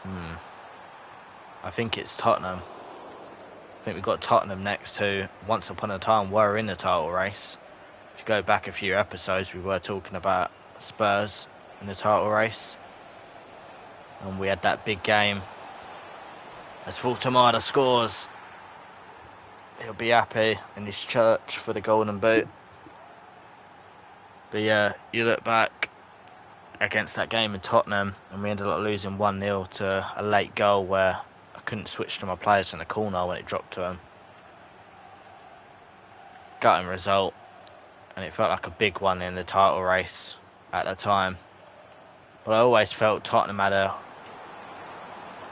I think it's Tottenham. I think we've got Tottenham next, who once upon a time were in the title race. If you go back a few episodes, we were talking about Spurs in the title race. And we had that big game. As Fultamada scores, he'll be happy in his church for the golden boot. But yeah, you look back against that game in Tottenham, and we ended up losing 1-0 to a late goal where I couldn't switch to my players in the corner when it dropped to him. Gutting result, and it felt like a big one in the title race at the time. But I always felt Tottenham had a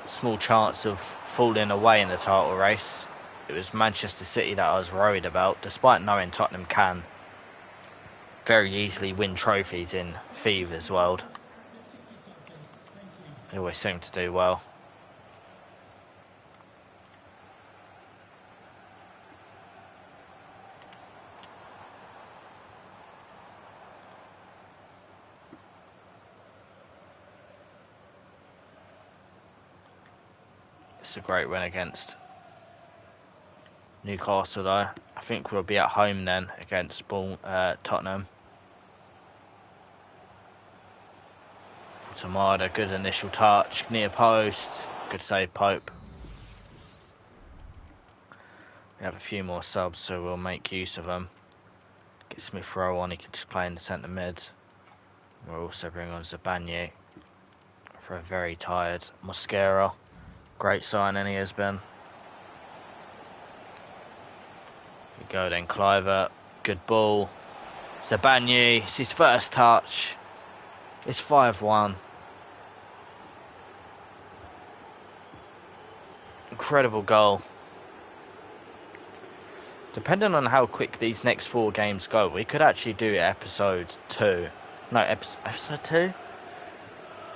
small chance of falling away in the title race. It was Manchester City that I was worried about, despite knowing Tottenham can very easily win trophies in Thieves' world. They always seem to do well. It's a great win against Newcastle though. I think we'll be at home then against Tottenham. Tamada, good initial touch, near post, good save Pope. We have a few more subs, so we'll make use of them. Get Smith Rowe on, he can just play in the centre mid. We'll also bring on Zabanye for a very tired Mosquera. Great signing he has been. We go then, Cliver, good ball. Zabanye, it's his first touch. It's 5-1. Incredible goal. Depending on how quick these next 4 games go, we could actually do episode 2. No, episode 2?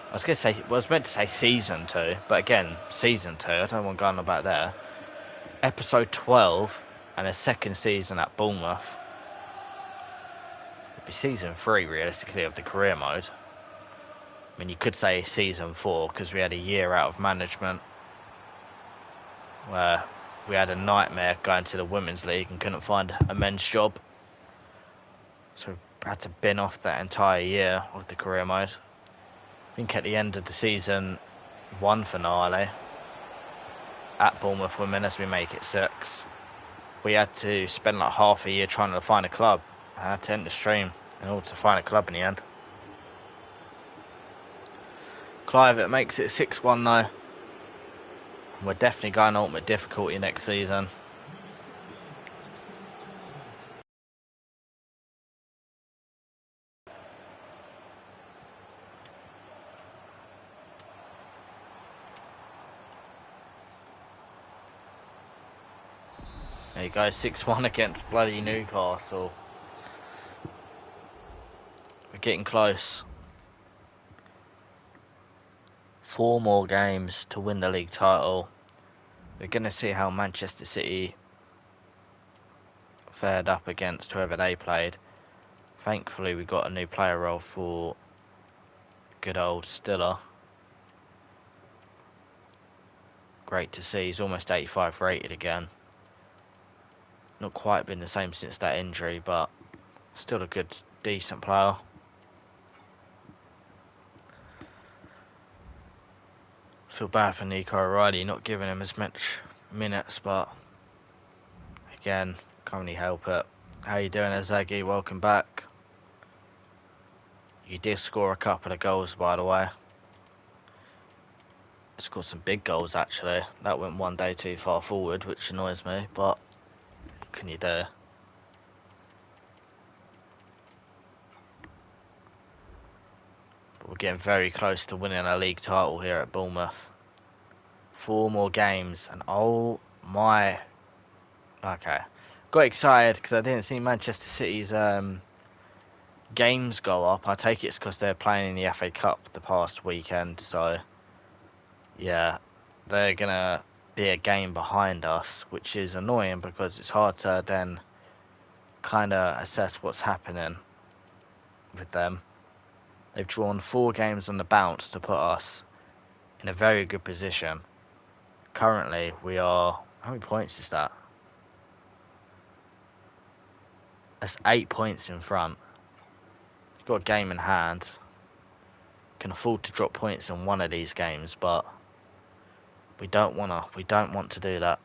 I was going to say, well, I was meant to say season 2, but again, season 2, I don't want to go on about there. Episode 12 and a second season at Bournemouth. It'd be season 3 realistically of the career mode. I mean, you could say season 4 because we had a year out of management where we had a nightmare going to the Women's League and couldn't find a men's job. So we had to bin off that entire year of the career mode. I think at the end of the season 1 finale at Bournemouth Women, as we make it 6, we had to spend like half a year trying to find a club. I had to end the stream in order to find a club in the end. Clive, it makes it 6-1 though. We're definitely going ultimate difficulty next season. There you go, 6-1 against bloody Newcastle. We're getting close. 4 more games to win the league title. We're going to see how Manchester City fared up against whoever they played. Thankfully, we got a new player role for good old Stiller. Great to see. He's almost 85 rated again. Not quite been the same since that injury, but still a good decent player. Feel bad for Nico O'Reilly not giving him as much minutes, but again, can't really help it. How you doing, Azagi? Welcome back. You did score a couple of goals, by the way. Scored some big goals, actually. That went one day too far forward, which annoys me, but what can you do? But we're getting very close to winning a league title here at Bournemouth. 4 more games, and oh my... Okay. Got excited because I didn't see Manchester City's games go up. I take it's because they're playing in the FA Cup the past weekend, so yeah, they're gonna be a game behind us, which is annoying because it's hard to then kind of assess what's happening with them. They've drawn 4 games on the bounce to put us in a very good position. Currently, we are... How many points is that? That's 8 points in front. Got a game in hand. Can afford to drop points in one of these games, but we don't want to do that.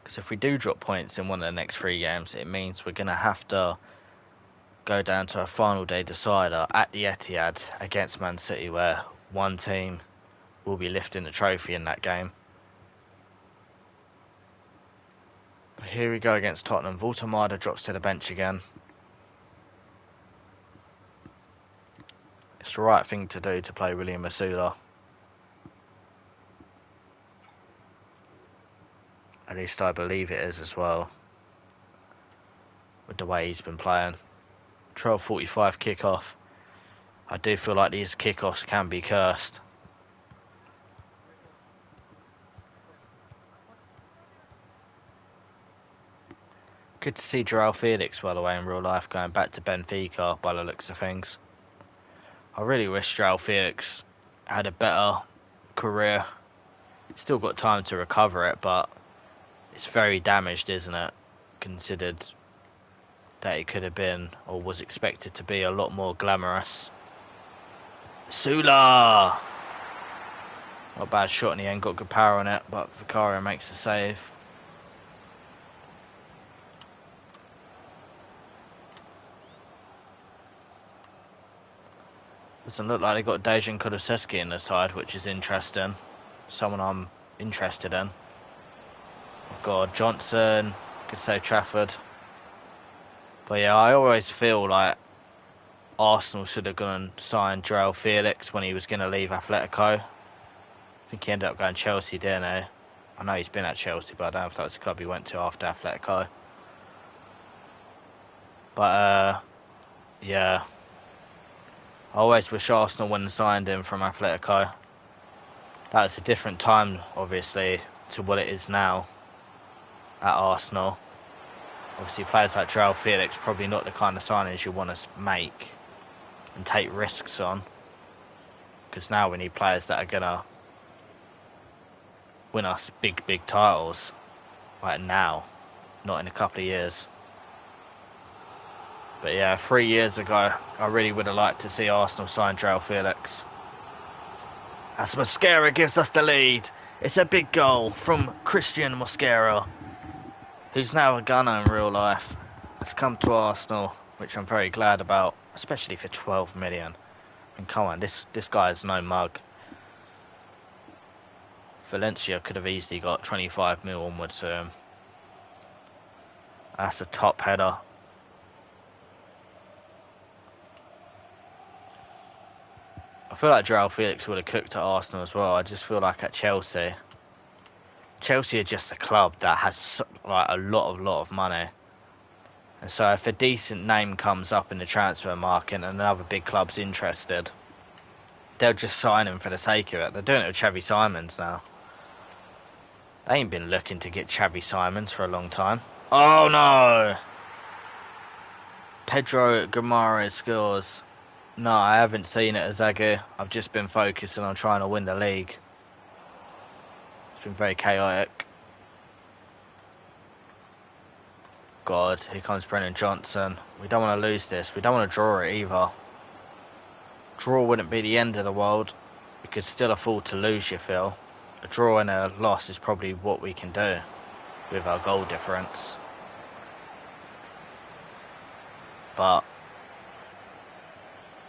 Because if we do drop points in one of the next 3 games, it means we're gonna have to go down to a final day decider at the Etihad against Man City, where one team will be lifting the trophy in that game. Here we go against Tottenham. Voltemada drops to the bench again. It's the right thing to do to play William Masula. At least I believe it is as well, with the way he's been playing. 12:45 kickoff. I do feel like these kickoffs can be cursed. Good to see João Felix, by the way, in real life, going back to Benfica by the looks of things. I really wish João Felix had a better career. Still got time to recover it, but it's very damaged, isn't it? Considered that it could have been, or was expected to be, a lot more glamorous. Sula! Not a bad shot in the end, got good power on it, but Vicario makes the save. Doesn't look like they got Dejan Kulusevski in the side, which is interesting. Someone I'm interested in. I've got Johnson, could say Trafford. But yeah, I always feel like Arsenal should have gone and signed João Felix when he was going to leave Atletico. I think he ended up going Chelsea, didn't he? I know he's been at Chelsea, but I don't know if that was the club he went to after Atletico. But yeah, I always wish Arsenal wouldn't have signed him from Atletico. That was a different time, obviously, to what it is now at Arsenal. Obviously, players like João Felix probably not the kind of signings you want to make and take risks on. Because now we need players that are going to win us big titles. Like now, not in a couple of years. But yeah, 3 years ago, I really would have liked to see Arsenal sign João Felix. As Mosquera gives us the lead. It's a big goal from Christian Mosquera, who's now a gunner in real life. Has come to Arsenal, which I'm very glad about, especially for 12 million. I mean, come on, this guy is no mug. Valencia could have easily got 25 mil onwards to him. That's a top header. I feel like João Felix would have cooked at Arsenal as well. I just feel like at Chelsea are just a club that has like a lot of money. And so if a decent name comes up in the transfer market and another big club's interested, they'll just sign him for the sake of it. They're doing it with Xavi Simons now. They ain't been looking to get Xavi Simons for a long time. Oh no! Pedro Guimaraes scores. No, I haven't seen it, Azagi. I've just been focusing on trying to win the league. It's been very chaotic. God, here comes Brennan Johnson. We don't want to lose this. We don't want to draw it either. Draw wouldn't be the end of the world. We could still afford to lose, you feel. A draw and a loss is probably what we can do with our goal difference. But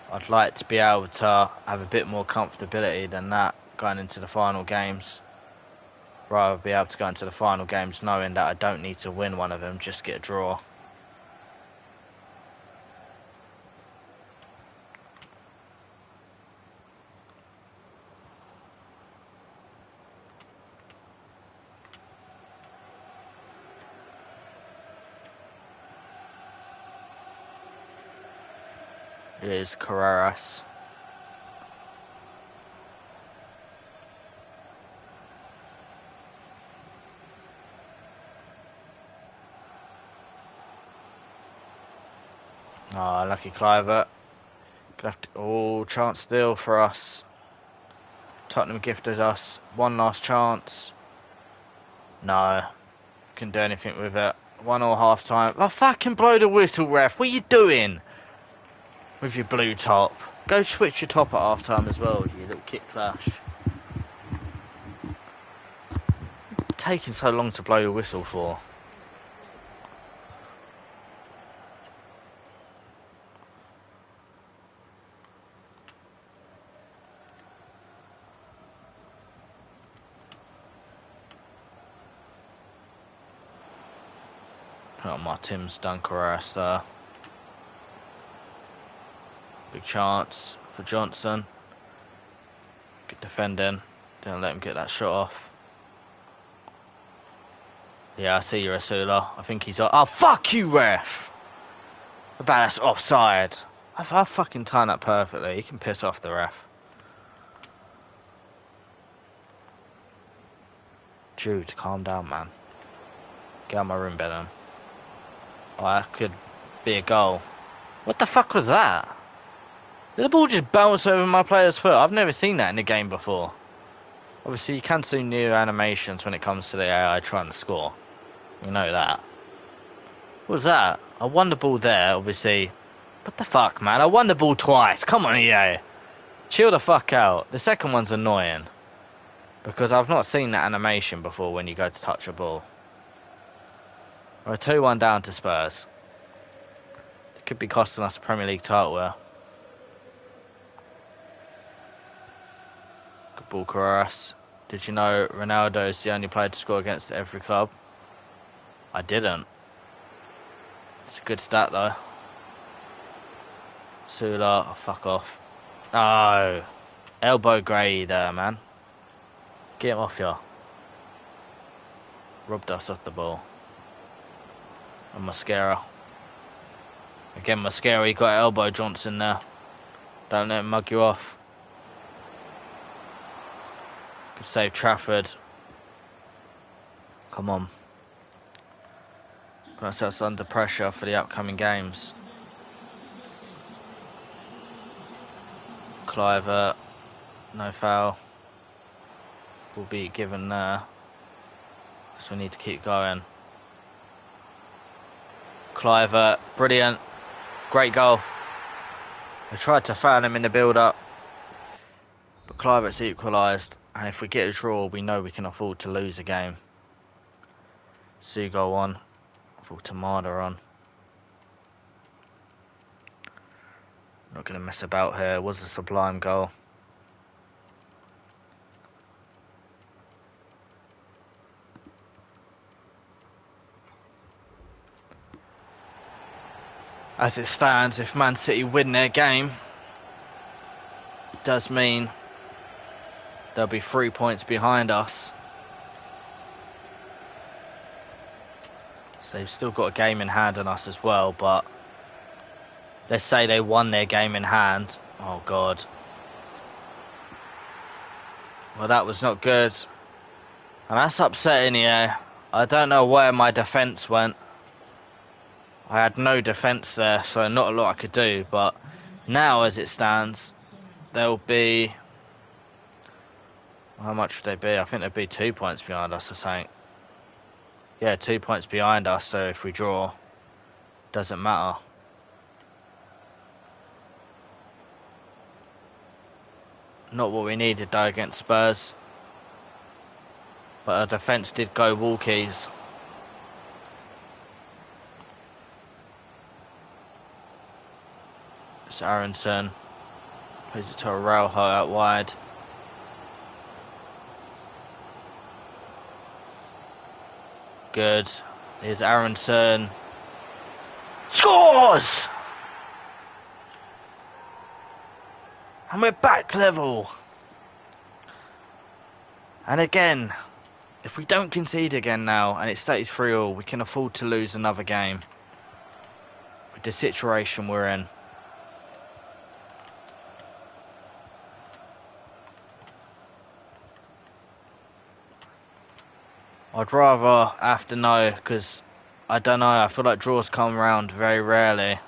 I'd like to be able to have a bit more comfortability than that going into the final games. Rather be able to go into the final games knowing that I don't need to win one of them, just get a draw. Here's Carreras. Oh, lucky Cliver. Oh, chance still for us. Tottenham gifted us one last chance. No. Couldn't do anything with it. 1-1 half time. Oh, fucking blow the whistle, ref. What are you doing? With your blue top. Go switch your top at half time as well, you little kick flash. Taking so long to blow your whistle for. Oh, my Tim's done Carreras there. Big chance for Johnson. Good defending. Didn't let him get that shot off. Yeah, I see you, Rasula. I think he's... Oh, fuck you, ref! I bet that's offside. I fucking timed that perfectly. You can piss off the ref. Jude, calm down, man. Get out of my room, Benham. Oh, that could be a goal. What the fuck was that? Did the ball just bounce over my player's foot? I've never seen that in the game before. Obviously, you can see new animations when it comes to the AI trying to score. We know that. What was that? I won the ball there, obviously. What the fuck, man? I won the ball twice. Come on, EA. Chill the fuck out. The second one's annoying. Because I've not seen that animation before when you go to touch a ball. We're 2-1 down to Spurs. It could be costing us a Premier League title there. Good ball, Carreras. Did you know Ronaldo is the only player to score against every club? I didn't. It's a good stat though. Sula, oh, fuck off. No. Elbow grey there, man. Get him off here. Robbed us off the ball. And Mascara. Again, Mascara, you got elbow Johnson there. Don't let him mug you off. Good save, Trafford. Come on. Put ourselves under pressure for the upcoming games. Cliver, no foul. Will be given there. So we need to keep going. Cliver, brilliant. Great goal. I tried to foul him in the build-up. But Cliver's equalised. And if we get a draw, we know we can afford to lose a game. Sugo on. Afford Tamada on. Not going to mess about here. It was a sublime goal. As it stands, if Man City win their game, it does mean they'll be 3 points behind us. So they've still got a game in hand on us as well, but let's say they won their game in hand. Oh, God. Well, that was not good. And that's upsetting, yeah. I don't know where my defence went. I had no defence there, so not a lot I could do. But now, as it stands, there'll be... How much would they be? I think they'd be 2 points behind us or something. Yeah, 2 points behind us, so if we draw, Doesn't matter. Not what we needed though against Spurs. But our defence did go walkies. It's Aronson. Plays it to Araujo out wide. Good. Here's Aronson. Scores! And we're back level. And again, if we don't concede again now and it stays 3-3, we can afford to lose another game. With the situation we're in. I'd rather have to know, because I don't know, I feel like draws come around very rarely.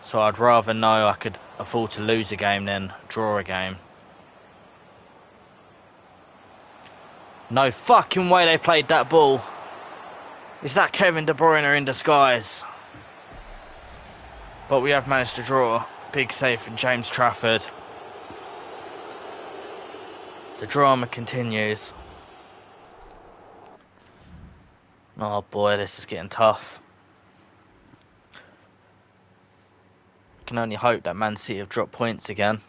So I'd rather know I could afford to lose a game than draw a game. No fucking way they played that ball. Is that Kevin De Bruyne in disguise? But we have managed to draw. Big save from James Trafford. The drama continues. Oh boy, this is getting tough. I can only hope that Man City have dropped points again.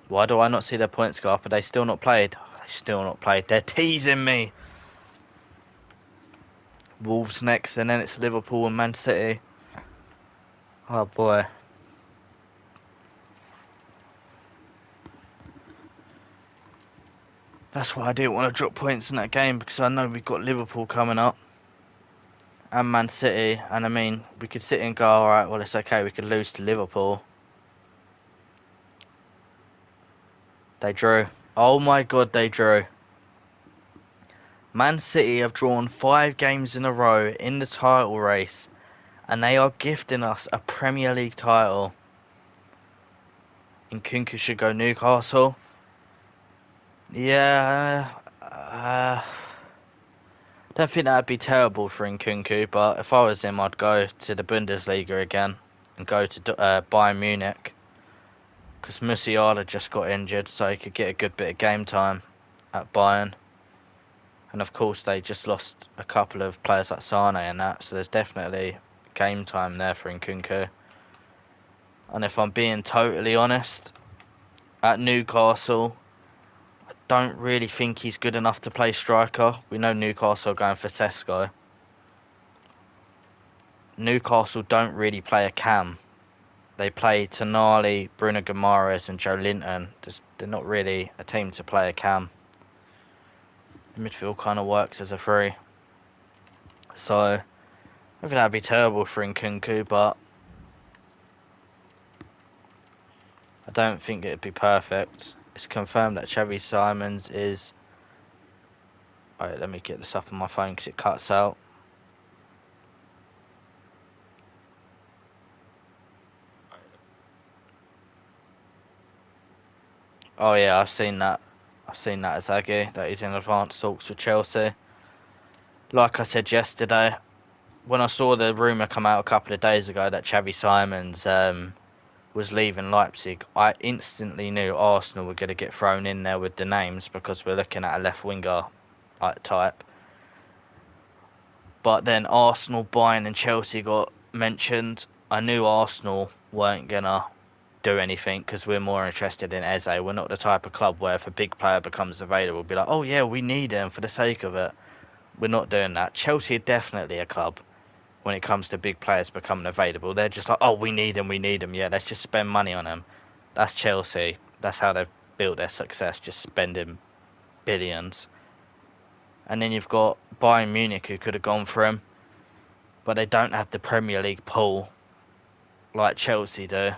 Why do I not see their points go up? Are they still not played? They still not played. They're teasing me. Wolves next, and then it's Liverpool and Man City. Oh boy. That's why I didn't want to drop points in that game, because I know we've got Liverpool coming up. And Man City, and I mean, we could sit and go, alright, well it's okay, we could lose to Liverpool. They drew. Oh my god, they drew. Man City have drawn 5 games in a row in the title race, and they are gifting us a Premier League title. Nkunku should go Newcastle. Yeah, I don't think that would be terrible for Nkunku, but if I was him, I'd go to the Bundesliga again and go to Bayern Munich, because Musiala just got injured, so he could get a good bit of game time at Bayern. And of course, they just lost a couple of players like Sane and that, so there's definitely game time there for Nkunku. And if I'm being totally honest, at Newcastle, I don't really think he's good enough to play striker. We know Newcastle are going for Sesko. Newcastle don't really play a cam. They play Tonali, Bruno Guimaraes and Joe Linton. They're not really a team to play a cam. The midfield kind of works as a 3. So, I think that'd be terrible for Nkunku, but I don't think it'd be perfect. It's confirmed that Xavi Simons is... Alright, let me get this up on my phone because it cuts out. Oh yeah, I've seen that. I've seen that as Aggie, that he's in advanced talks with Chelsea. Like I said yesterday, when I saw the rumour come out a couple of days ago that Xavi Simons was leaving Leipzig, I instantly knew Arsenal were going to get thrown in there with the names, because we're looking at a left winger type. But then Arsenal, Bayern and Chelsea got mentioned. I knew Arsenal weren't going to do anything, because we're more interested in Eze. We're not the type of club where if a big player becomes available, we'll be like, oh yeah, we need him for the sake of it. We're not doing that. Chelsea are definitely a club when it comes to big players becoming available. They're just like, oh, we need him. Yeah, let's just spend money on him. That's Chelsea. That's how they've built their success, just spending billions. And then you've got Bayern Munich, who could have gone for him, but they don't have the Premier League pool like Chelsea do.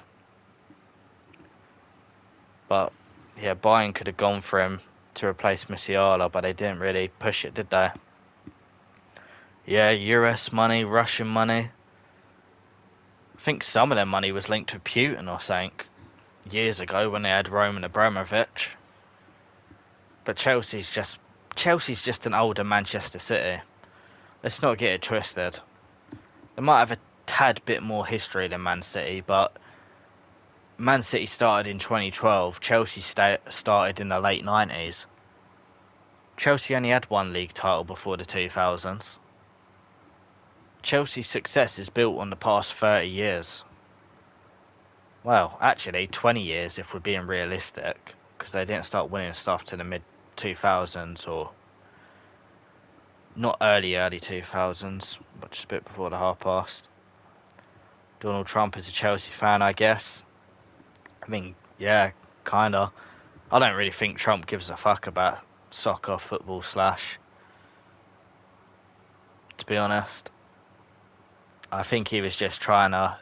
But yeah, Bayern could have gone for him to replace Musiala, but they didn't really push it, did they? Yeah, US money, Russian money. I think some of their money was linked to Putin or something years ago when they had Roman Abramovich. But Chelsea's just an older Manchester City. let's not get it twisted. They might have a tad bit more history than Man City, but Man City started in 2012. Chelsea started in the late 90s. Chelsea only had one league title before the 2000s. Chelsea's success is built on the past 30 years. Well, actually 20 years if we're being realistic, because they didn't start winning stuff to the mid 2000s, or not early 2000s, but just a bit before the half past. Donald Trump is a Chelsea fan, I guess. I mean, yeah, kinda. I don't really think Trump gives a fuck about soccer, football, slash, to be honest. I think he was just trying to,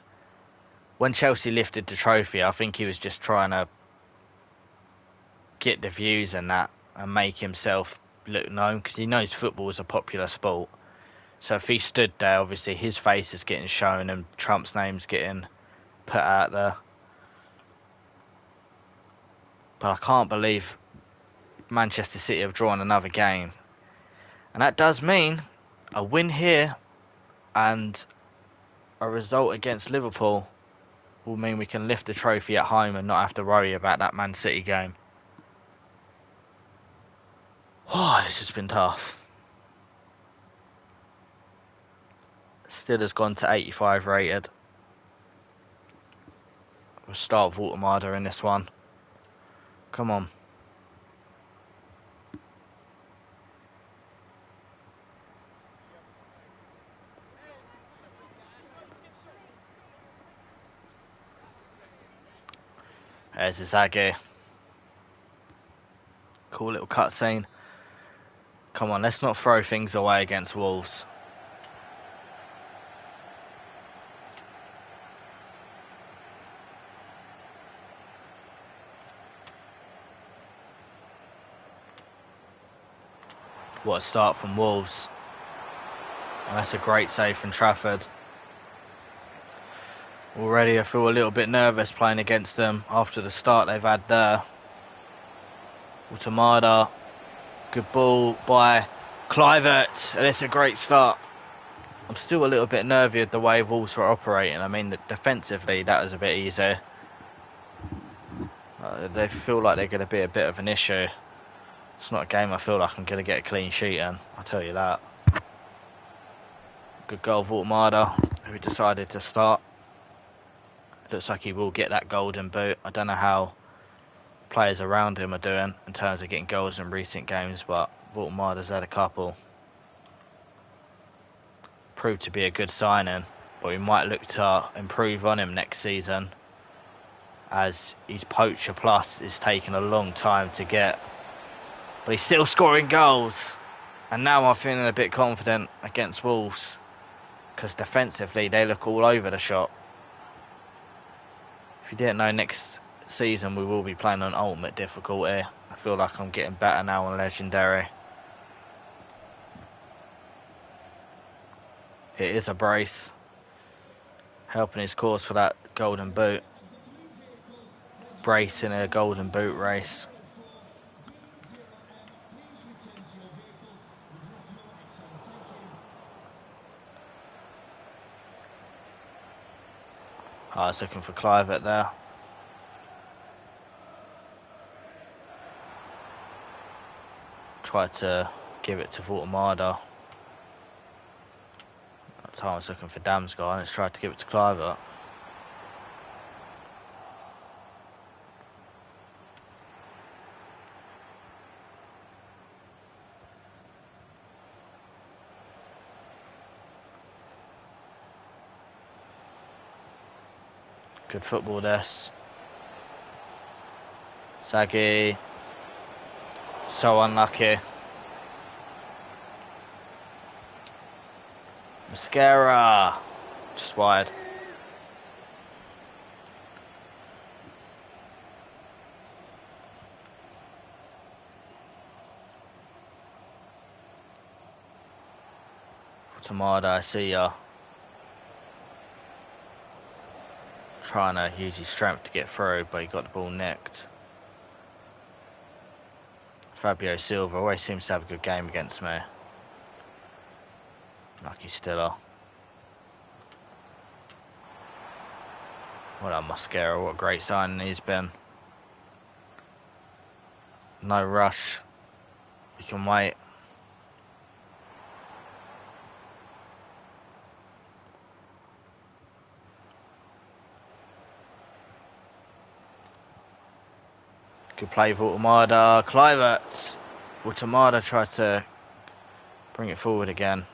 when Chelsea lifted the trophy, I think he was just trying to get the views and that, and make himself look known, because he knows football is a popular sport. So if he stood there, obviously his face is getting shown and Trump's name's getting put out there. But I can't believe Manchester City have drawn another game. And that does mean a win here and a result against Liverpool will mean we can lift the trophy at home and not have to worry about that Man City game. Oh, this has been tough. Still has gone to 85 rated. We'll start Watermarder in this one. Come on. There's Izagi. Cool little cutscene. Come on, let's not throw things away against Wolves. What a start from Wolves. And that's a great save from Trafford. Already I feel a little bit nervous playing against them after the start they've had there. Automada. Good ball by Kluivert. And it's a great start. I'm still a little bit nervy of the way Wolves were operating. I mean, defensively that was a bit easy. They feel like they're going to be a bit of an issue. It's not a game I feel like I'm going to get a clean sheet in, I'll tell you that. Good goal for Automada, who decided to start. Looks like he will get that golden boot. I don't know how players around him are doing in terms of getting goals in recent games, but Automada's had a couple. Proved to be a good signing, but we might look to improve on him next season, as his Poacher Plus is taking a long time to get. But he's still scoring goals. And now I'm feeling a bit confident against Wolves, because defensively they look all over the shop. If you didn't know, next season we will be playing on ultimate difficulty. I feel like I'm getting better now on legendary. It is a brace. Helping his cause for that golden boot. Brace in a golden boot race. I was looking for Kluivert there. Tried to give it to Automada. That time I was looking for Damsgaard. Let's try to give it to Kluivert. Good football this. Sagi. So unlucky. Mascara. Just wide. Tamada, I see ya. Trying to use his strength to get through, but he got the ball nicked. Fabio Silva always seems to have a good game against me. Lucky Stiller. Well done, Mosquera. What a great signing he's been. No rush. You can wait. Good play for Automada. Kluivert. Automada tries to bring it forward again.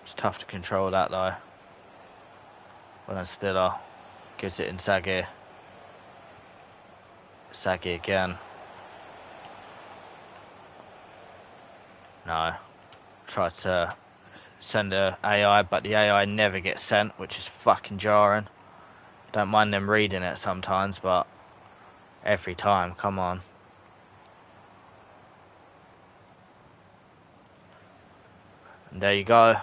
It's tough to control that though. Well done, Stiller. Gives it in Inzaghi. Inzaghi again. No. Tried to send a AI, but the AI never gets sent, which is fucking jarring. Don't mind them reading it sometimes, but every time, come on. And there you go.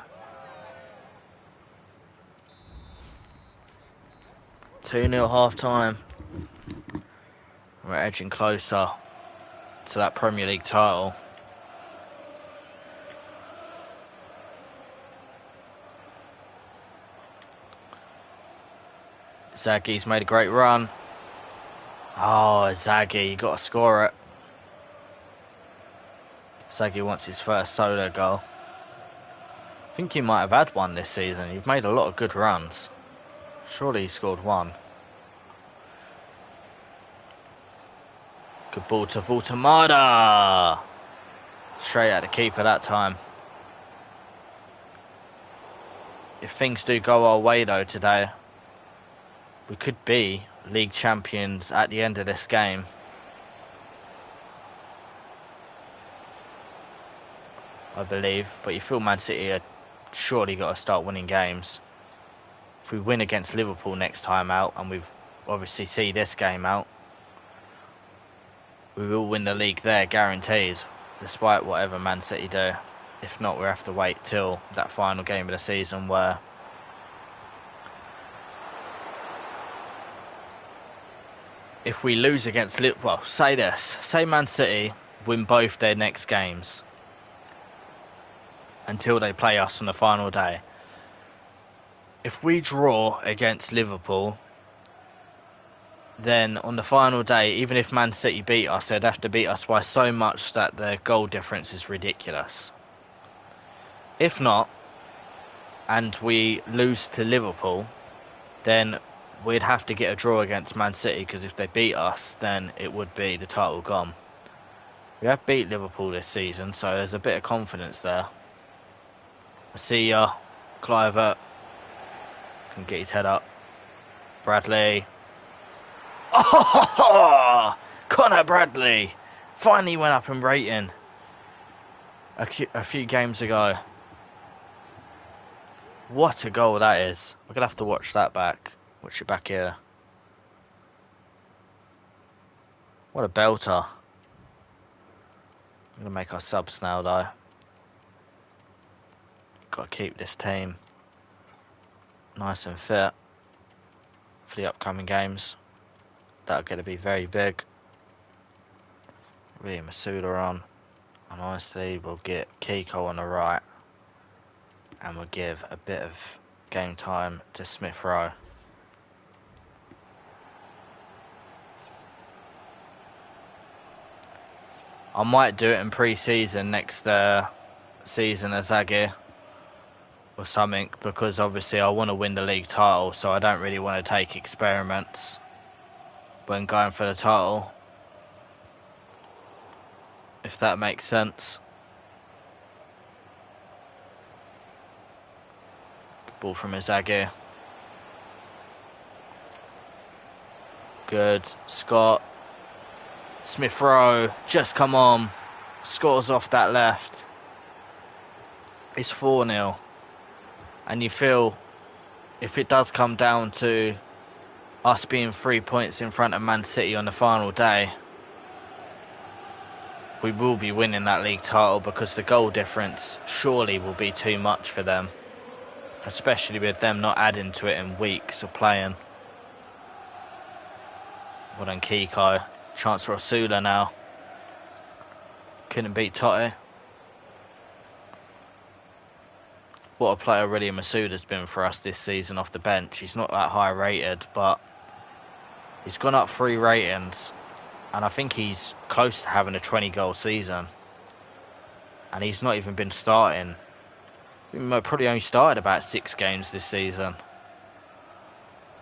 2-0 half time. We're edging closer to that Premier League title. Zaghi's made a great run. Oh, Zaghi, you got to score it. Zaghi wants his first solo goal. I think he might have had one this season. You've made a lot of good runs. Surely he scored one. Good ball to Automada. Straight at the keeper that time. If things do go our way though today, we could be league champions at the end of this game. I believe. But you feel Man City are surely got to start winning games. If we win against Liverpool next time out, and we've obviously see this game out, we will win the league there, guaranteed, despite whatever Man City do. If not, we'll have to wait till that final game of the season where if we lose against Liverpool, well, say Man City win both their next games until they play us on the final day. If we draw against Liverpool, then on the final day, even if Man City beat us, they'd have to beat us by so much that the goal difference is ridiculous. If not, and we lose to Liverpool, then we'd have to get a draw against Man City, because if they beat us, then it would be the title gone. We have beat Liverpool this season, so there's a bit of confidence there. I see Kluivert can get his head up. Bradley. Oh, Connor Bradley finally went up in rating a few games ago. What a goal that is. We're going to have to watch that back. Watch it back here. What a belter. I'm going to make our subs now though. Got to keep this team nice and fit for the upcoming games. That are going to be very big. Really Masuda on. And honestly, we'll get Kiko on the right. And we'll give a bit of game time to Smith Rowe. I might do it in pre-season next season as Zaghi or something, because obviously I want to win the league title, so I don't really want to take experiments when going for the title, if that makes sense. Good ball from Inzaghi. Good. Scott. Smith Rowe, just come on. Scores off that left. It's 4-0. And you feel, if it does come down to us being 3 points in front of Man City on the final day, we will be winning that league title, because the goal difference surely will be too much for them, especially with them not adding to it in weeks of playing. Well done, Kiko. Chance for Osula now. Couldn't beat Totti. what a player really Masood has been for us this season off the bench. He's not that high rated, but he's gone up 3 ratings, and I think he's close to having a 20-goal season. And he's not even been starting. He might probably only started about 6 games this season.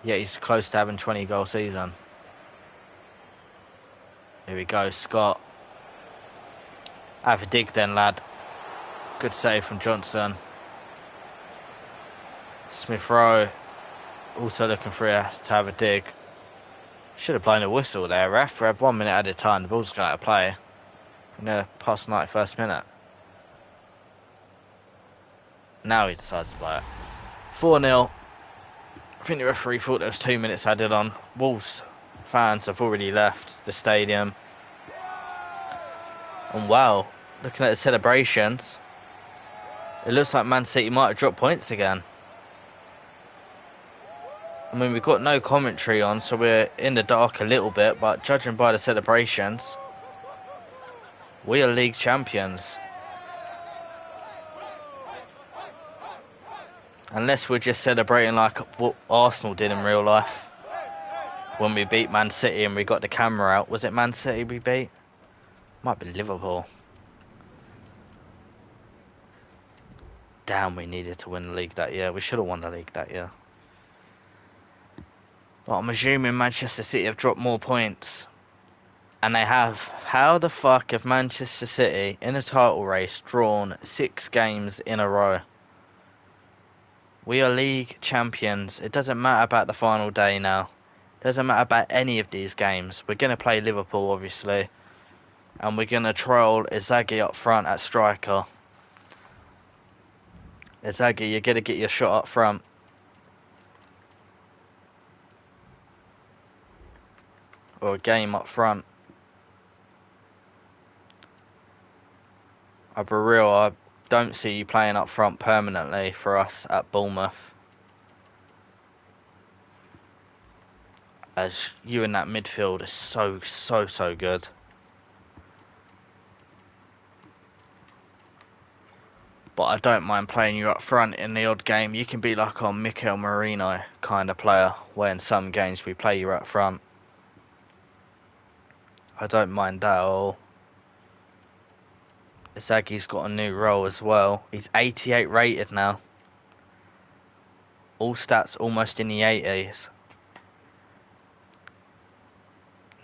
Yeah, he's close to having a 20-goal season. Here we go, Scott. Have a dig then, lad. Good save from Johnson. Smith Rowe also looking for to have a dig. Should have blown a whistle there, ref. We had 1 minute at a time. The ball's going out of play. Past the 91st minute. Now he decides to play it. 4-0. I think the referee thought there was 2 minutes added on. Wolves fans have already left the stadium. And wow, looking at the celebrations, it looks like Man City might have dropped points again. I mean, we've got no commentary on, so we're in the dark a little bit, but judging by the celebrations, we are league champions. Unless we're just celebrating like what Arsenal did in real life when we beat Man City and we got the camera out. Was it Man City we beat? Might be Liverpool. Damn, we needed to win the league that year. We should have won the league that year. But I'm assuming Manchester City have dropped more points. And they have. How the fuck have Manchester City, in a title race, drawn 6 games in a row? We are league champions. It doesn't matter about the final day now. It doesn't matter about any of these games. We're going to play Liverpool, obviously. And we're going to trial Inzaghi up front at striker. Inzaghi, you're going to get your shot up front. Or a game up front. I'll be real, I don't see you playing up front permanently for us at Bournemouth. As you in that midfield is so good. But I don't mind playing you up front in the odd game. You can be like our Mikel Merino kind of player, where in some games we play you up front. I don't mind that at all. Inzaghi's got a new role as well. He's 88 rated now. All stats almost in the 80s.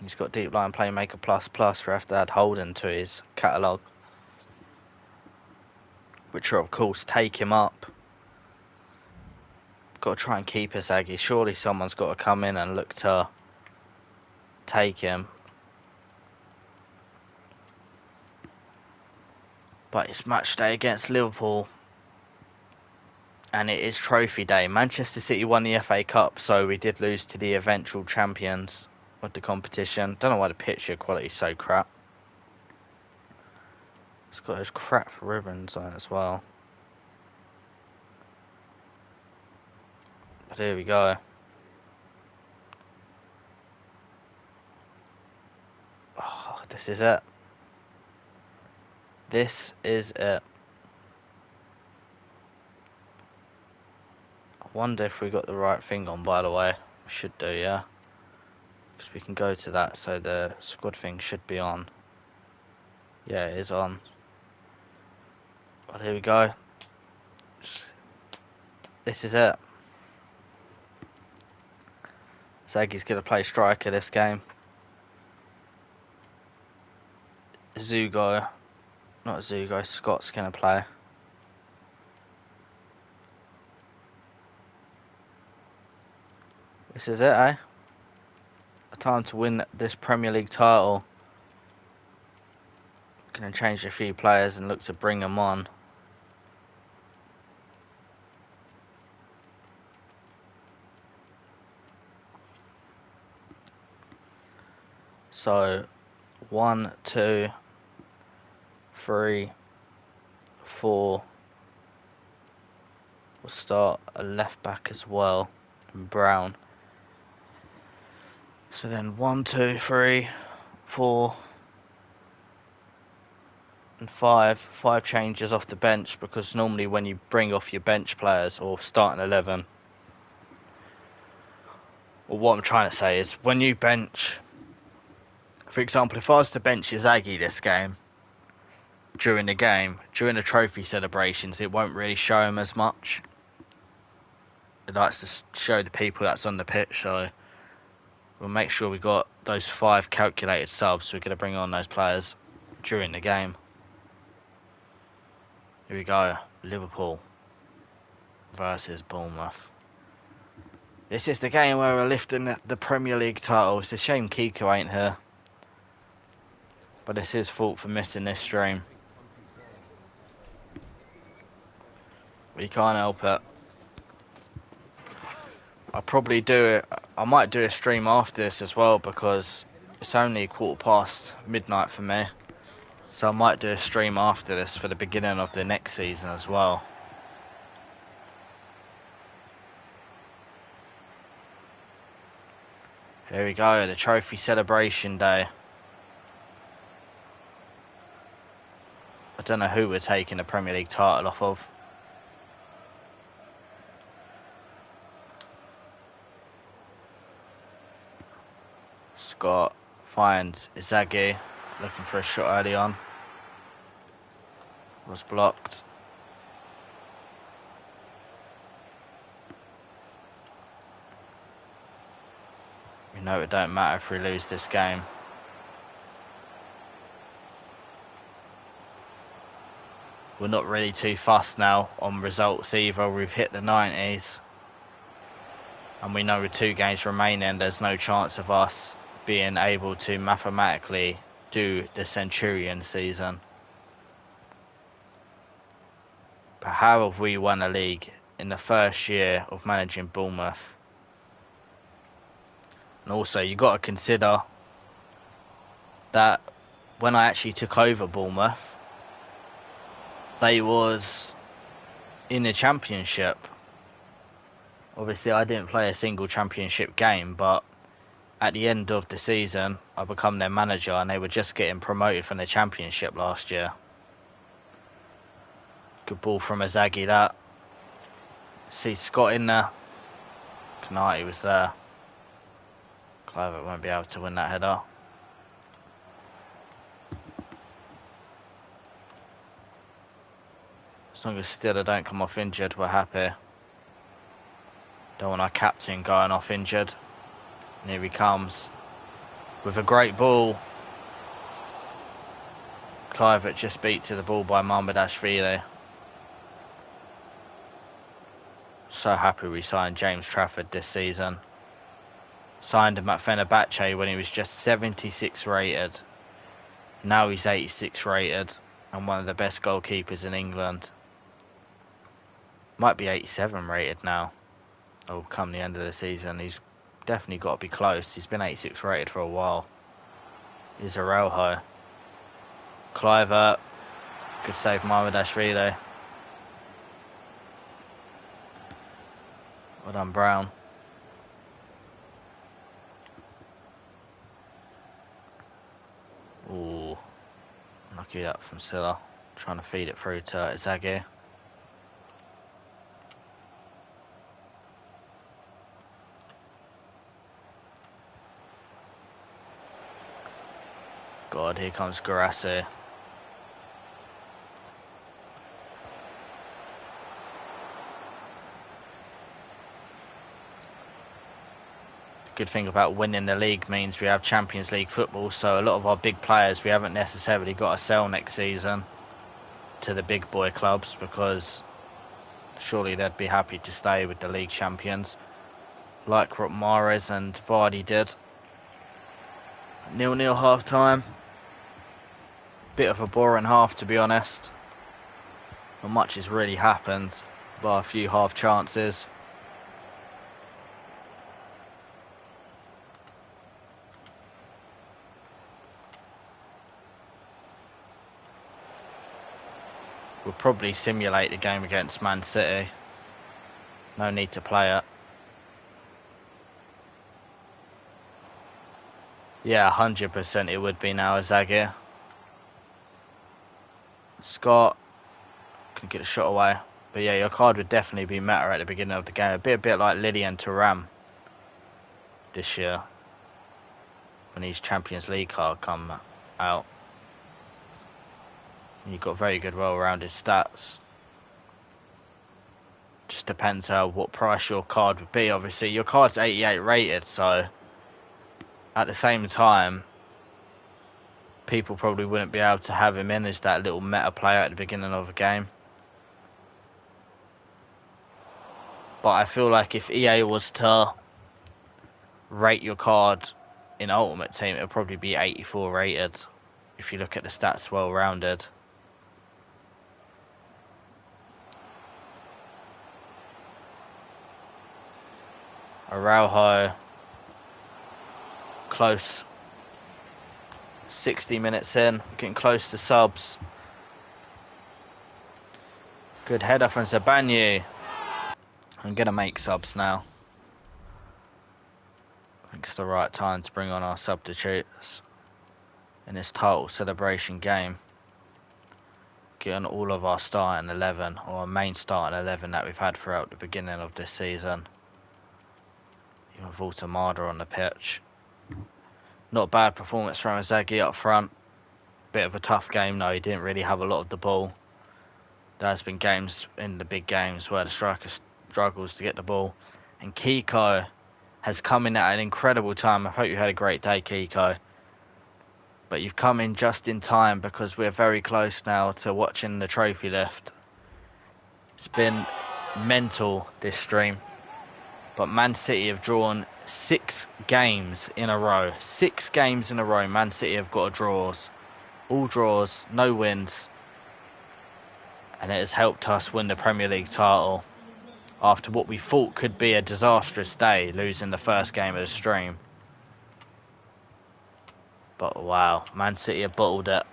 He's got deep line playmaker plus. We have to add Holden to his catalogue, which will of course take him up. Got to try and keep Inzaghi. Surely someone's got to come in and look to take him. But it's match day against Liverpool. And it is trophy day. Manchester City won the FA Cup, so we did lose to the eventual champions of the competition. Don't know why the picture quality is so crap. It's got those crap ribbons on it as well. But here we go. Oh, this is it. This is it. I wonder if we got the right thing on, by the way. We should do, yeah. Because we can go to that, so the squad thing should be on. Yeah, it is on. But here we go. This is it. Zaggy's going to play striker this game. Scott's going to play. This is it, eh? A time to win this Premier League title. Going to change a few players and look to bring them on. So, 1, 2, 3, 4. We'll start a left back as well, in Brown. So then 1, 2, 3, 4. and five changes off the bench, because normally when you bring off your bench players or starting 11, or what I'm trying to say is when you bench, for example, if I was to bench Izagi this game, during the trophy celebrations, it won't really show him as much. It likes to show the people that's on the pitch, so we'll make sure we got those 5 calculated subs. We're going to bring on those players during the game. Here we go, Liverpool versus Bournemouth. This is the game where we're lifting the Premier League title. It's a shame Kiko ain't here, but it's his fault for missing this stream. We can't help it. I might do a stream after this as well, because it's only midnight for me. So I might do a stream after this for the beginning of the next season as well. Here we go, the trophy celebration day. I don't know who we're taking the Premier League title off of. Scott finds Izagi, looking for a shot early on. Was blocked. We know it don't matter if we lose this game. We're not really too fussed now on results either. We've hit the 90s. And we know with 2 games remaining, there's no chance of us being able to mathematically do the Centurion season. But how have we won a league in the first year of managing Bournemouth? And also, you've got to consider that when I actually took over Bournemouth, they was in the Championship. Obviously, I didn't play a single Championship game, but at the end of the season, I become their manager, and they were just getting promoted from the Championship last year. Good ball from Izagi, that. See Scott in there. Kanati was there. Clivert won't be able to win that header. As long as Stiller don't come off injured, we're happy. Don't want our captain going off injured. And here he comes with a great ball. Clivert just beat to the ball by Mamardashvili. So happy we signed James Trafford this season. Signed him at Fenerbahce when he was just 76 rated. Now he's 86 rated and one of the best goalkeepers in England. Might be 87 rated now. Oh, come the end of the season, he's definitely got to be close. He's been 86 rated for a while. Here's Araujo. Clivert. Good save, Mamardashvili. Well done, Brown. Ooh. Lucky up from Silla. Trying to feed it through to Izagi. God, here comes Garassi. Good thing about winning the league means we have Champions League football, so a lot of our big players we haven't necessarily got to sell next season to the big boy clubs, because surely they'd be happy to stay with the league champions, like what Mahrez and Vardy did. 0-0 half time. Bit of a boring half, to be honest. Not much has really happened, bar a few half chances. We'll probably simulate the game against Man City. No need to play it. Yeah, 100% it would be now, Izagi. Scott can get a shot away. But yeah, your card would definitely be better at the beginning of the game. A bit like Lillian Thuram this year when his Champions League card come out. And you've got very good, well-rounded stats. Just depends what price your card would be. Obviously, your card's 88 rated, so at the same time, people probably wouldn't be able to have him in as that little meta player at the beginning of a game. But I feel like if EA was to rate your card in Ultimate Team, it would probably be 84 rated if you look at the stats well-rounded. Araujo, close. 60 minutes in, getting close to subs. Good header from Zabanyu. I'm going to make subs now. I think it's the right time to bring on our substitutes in this title celebration game. Getting all of our starting 11, or our main starting 11 that we've had throughout the beginning of this season. Even Voltamada on the pitch. Not a bad performance from Inzaghi up front. Bit of a tough game though, he didn't really have a lot of the ball. There's been games in the big games where the striker struggles to get the ball. And Kiko has come in at an incredible time. I hope you had a great day, Kiko. But you've come in just in time because we're very close now to watching the trophy lift. It's been mental, this stream. But Man City have drawn 6 games in a row. 6 games in a row Man City have got draws. All draws, no wins. And it has helped us win the Premier League title after what we thought could be a disastrous day, losing the first game of the stream. But wow, Man City have bottled it.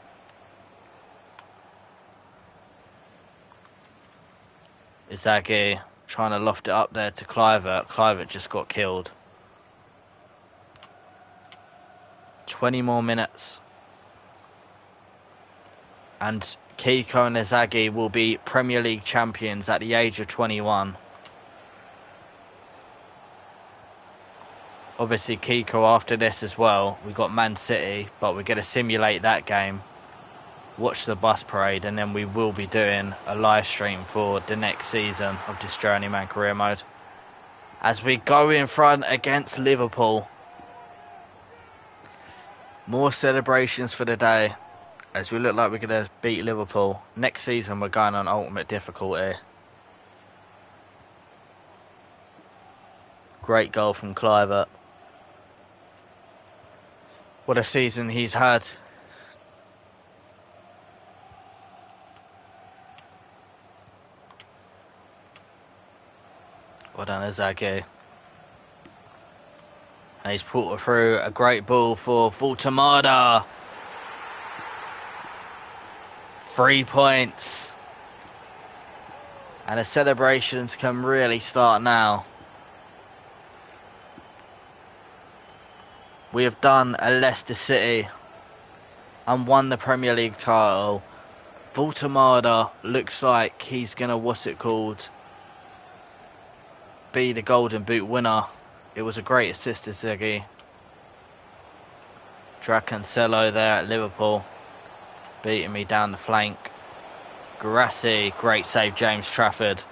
Inzaghi trying to loft it up there to Kluivert. Kluivert just got killed. 20 more minutes. And Kiko and Inzaghi will be Premier League champions at the age of 21. Obviously Kiko after this as well. We've got Man City, but we're going to simulate that game. Watch the bus parade, and then we will be doing a live stream for the next season of this Journeyman career mode. As we go in front against Liverpool. More celebrations for the day. As we look like we're going to beat Liverpool. Next season we're going on ultimate difficulty. Great goal from Kluivert. What a season he's had. Well done, Inzaghi. And he's put through a great ball for Voltamada. 3 points. And the celebrations can really start now. We have done a Leicester City and won the Premier League title. Voltamada looks like he's going to, be the Golden Boot winner. It was a great assist to Ziggy. Cancelo there at Liverpool, beating me down the flank. Guirassy, great save, James Trafford.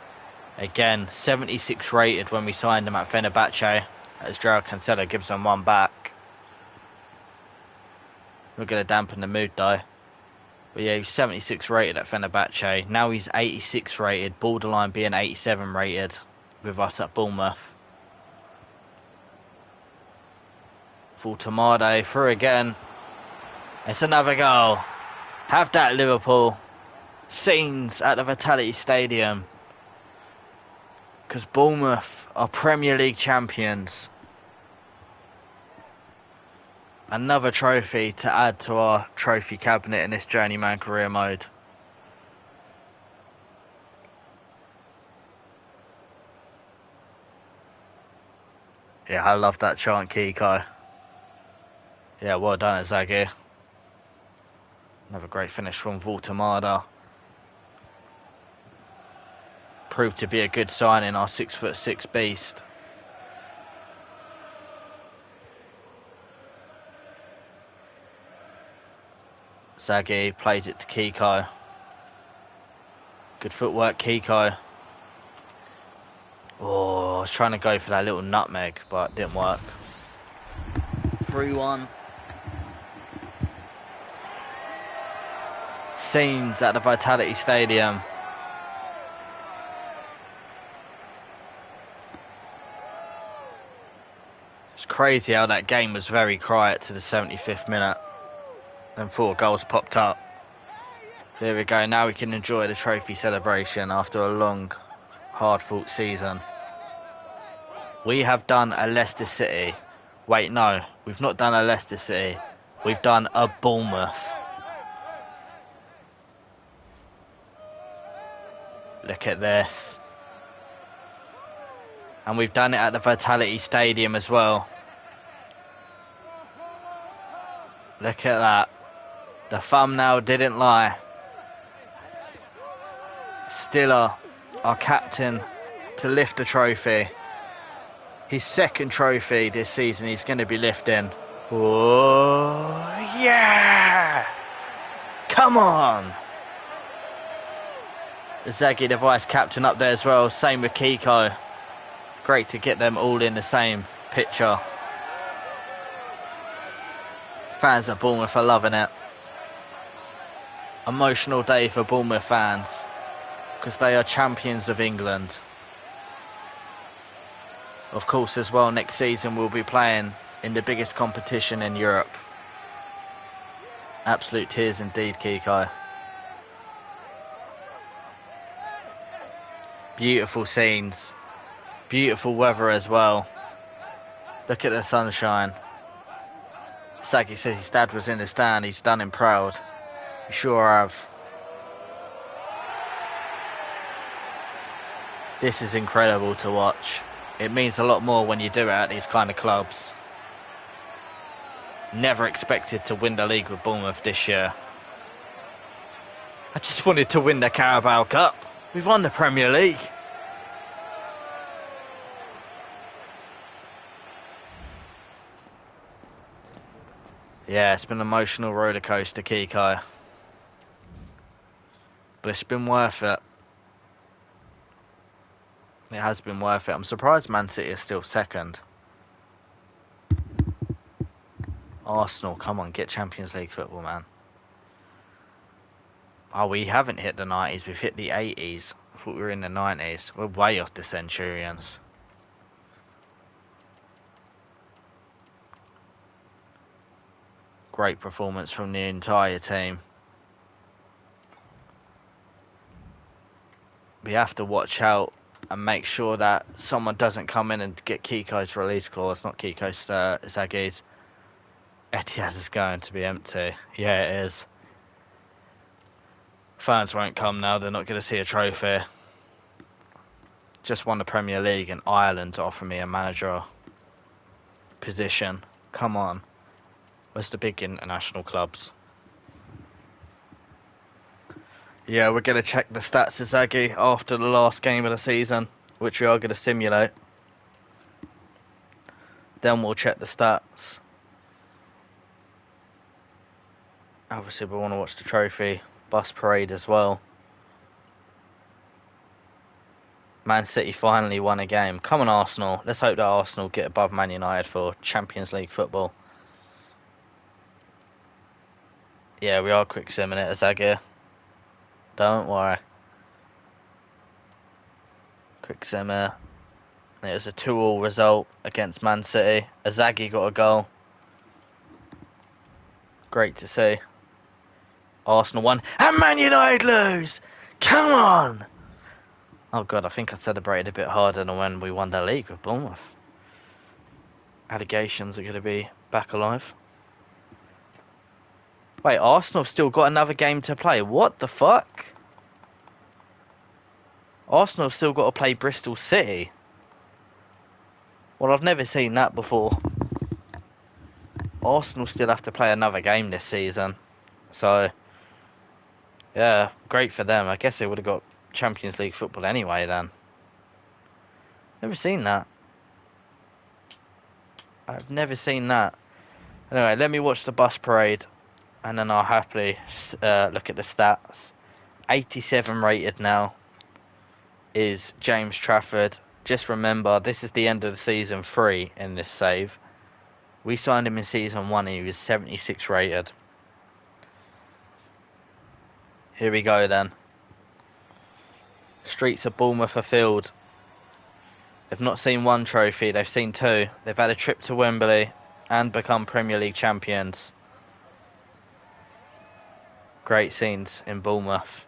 Again, 76 rated when we signed him at Fenerbahce, as Joao Cancelo gives them one back. We're going to dampen the mood though. But yeah, he's 76 rated at Fenerbahce. Now he's 86 rated, borderline being 87 rated with us at Bournemouth. Voltamada through again. It's another goal. Have that, Liverpool. Scenes at the Vitality Stadium. Because Bournemouth are Premier League champions. Another trophy to add to our trophy cabinet in this Journeyman career mode. Yeah, I love that chant, Kiko. Yeah, well done, Inzaghi. Another great finish from Voltamada. proved to be a good signing, our 6'6" beast. Zaggy plays it to Kiko. Good footwork, Kiko. Oh, I was trying to go for that little nutmeg, but it didn't work. 3-1. Scenes at the Vitality Stadium. It's crazy how that game was very quiet to the 75th minute. Then 4 goals popped up. There we go, now we can enjoy the trophy celebration after a long, hard-fought season. We have done a Leicester City. Wait, no, we've not done a Leicester City. We've done a Bournemouth. Look at this. And we've done it at the Vitality Stadium as well. Look at that. The thumbnail didn't lie. Stiller, our captain, to lift the trophy. His second trophy this season he's going to be lifting. Oh, yeah! Come on! Zaggy, the vice captain, up there as well. Same with Kiko. Great to get them all in the same picture. Fans of Bournemouth are loving it. Emotional day for Bournemouth fans, because they are champions of England. Of course, as well, next season we'll be playing in the biggest competition in Europe. Absolute tears indeed, Kiko. Beautiful scenes. Beautiful weather as well. Look at the sunshine. Zaggy says his dad was in the stand. He's done him proud. You sure have. This is incredible to watch. It means a lot more when you do it at these kind of clubs. Never expected to win the league with Bournemouth this year. I just wanted to win the Carabao Cup. We've won the Premier League. Yeah, it's been an emotional roller coaster, Kiko. But it's been worth it. It has been worth it. I'm surprised Man City is still second. Arsenal, come on, get Champions League football, man. Oh, we haven't hit the 90s. We've hit the 80s. I thought we were in the 90s. We're way off the Centurions. Great performance from the entire team. We have to watch out and make sure that someone doesn't come in and get Kiko's release clause. Not Kiko's, Zaggy's. Etihad is going to be empty. Yeah, it is. Fans won't come now. They're not going to see a trophy. Just won the Premier League in Ireland to offer me a manager position. Come on. Where's the big international clubs? Yeah, we're going to check the stats of Zaggy after the last game of the season, which we are going to simulate. Then we'll check the stats. Obviously, we want to watch the trophy bus parade as well. Man City finally won a game. Come on, Arsenal. Let's hope that Arsenal get above Man United for Champions League football. Yeah, we are quick simming it, Zaggy. Don't worry. Quick simmer. It was a 2-2 result against Man City. Zaggy got a goal. Great to see. Arsenal won and Man United lose. Come on. Oh god, I think I celebrated a bit harder than when we won the league with Bournemouth. Allegations are going to be back alive. Wait, Arsenal have still got another game to play. What the fuck? Arsenal have still got to play Bristol City. Well, I've never seen that before. Arsenal still have to play another game this season. So, yeah, great for them. I guess they would have got Champions League football anyway then. Never seen that. I've never seen that. Anyway, let me watch the bus parade and then I'll happily look at the stats. 87 rated now is James Trafford. Just remember, this is the end of the season 3 in this save. We signed him in season 1 and he was 76 rated. Here we go then. Streets of Bournemouth are filled. They've not seen one trophy, they've seen 2. They've had a trip to Wembley and become Premier League champions. Great scenes in Bournemouth.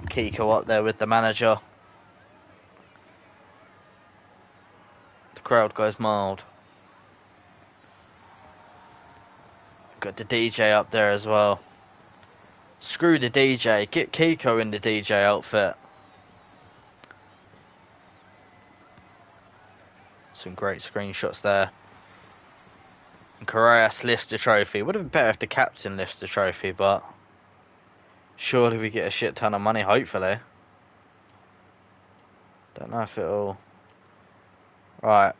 Kiko up there with the manager. The crowd goes mild. Got the DJ up there as well. Screw the DJ, get Kiko in the DJ outfit. Some great screenshots there. And Carreras lifts the trophy. Would have been better if the captain lifts the trophy, but surely we get a shit ton of money, hopefully. Don't know if it'll... Right,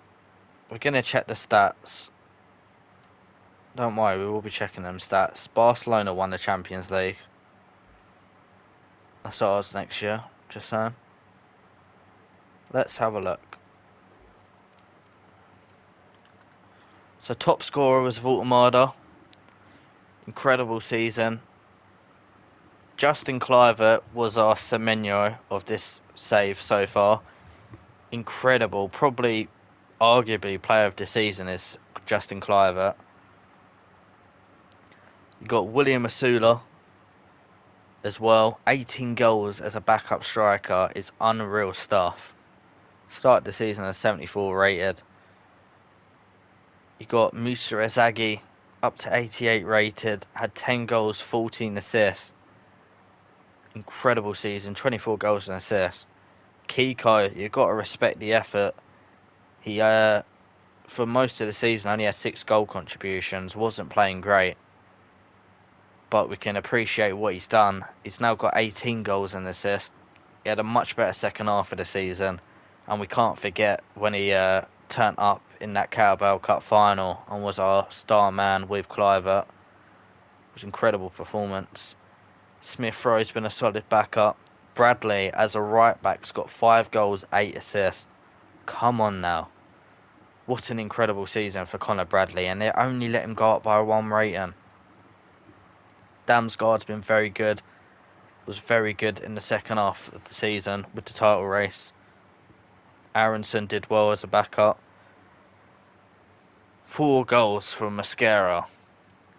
we're going to check the stats. Don't worry, we will be checking them stats. Barcelona won the Champions League. That's ours next year, just saying. Let's have a look. So top scorer was Voltemada. Incredible season. Justin Kluivert was our Semenyo of this save so far. Incredible. Probably, arguably, player of the season is Justin Kluivert. You got William Asula as well. 18 goals as a backup striker is unreal stuff. Started the season as 74 rated. You got Musa Ezagi up to 88 rated. Had 10 goals, 14 assists. Incredible season. 24 goals and assists. Kiko, you've got to respect the effort. He, for most of the season, only had 6 goal contributions. Wasn't playing great. But we can appreciate what he's done. He's now got 18 goals and assists. He had a much better second half of the season. And we can't forget when he turned up in that Carabao Cup final and was our star man with Kluivert. It was an incredible performance. Smith Rowe's been a solid backup. Bradley, as a right back, has got 5 goals, 8 assists. Come on now. What an incredible season for Conor Bradley, and they only let him go up by a 1 rating. Damsgaard's been very good. Was very good in the second half of the season with the title race. Aronson did well as a backup. 4 goals from Mascara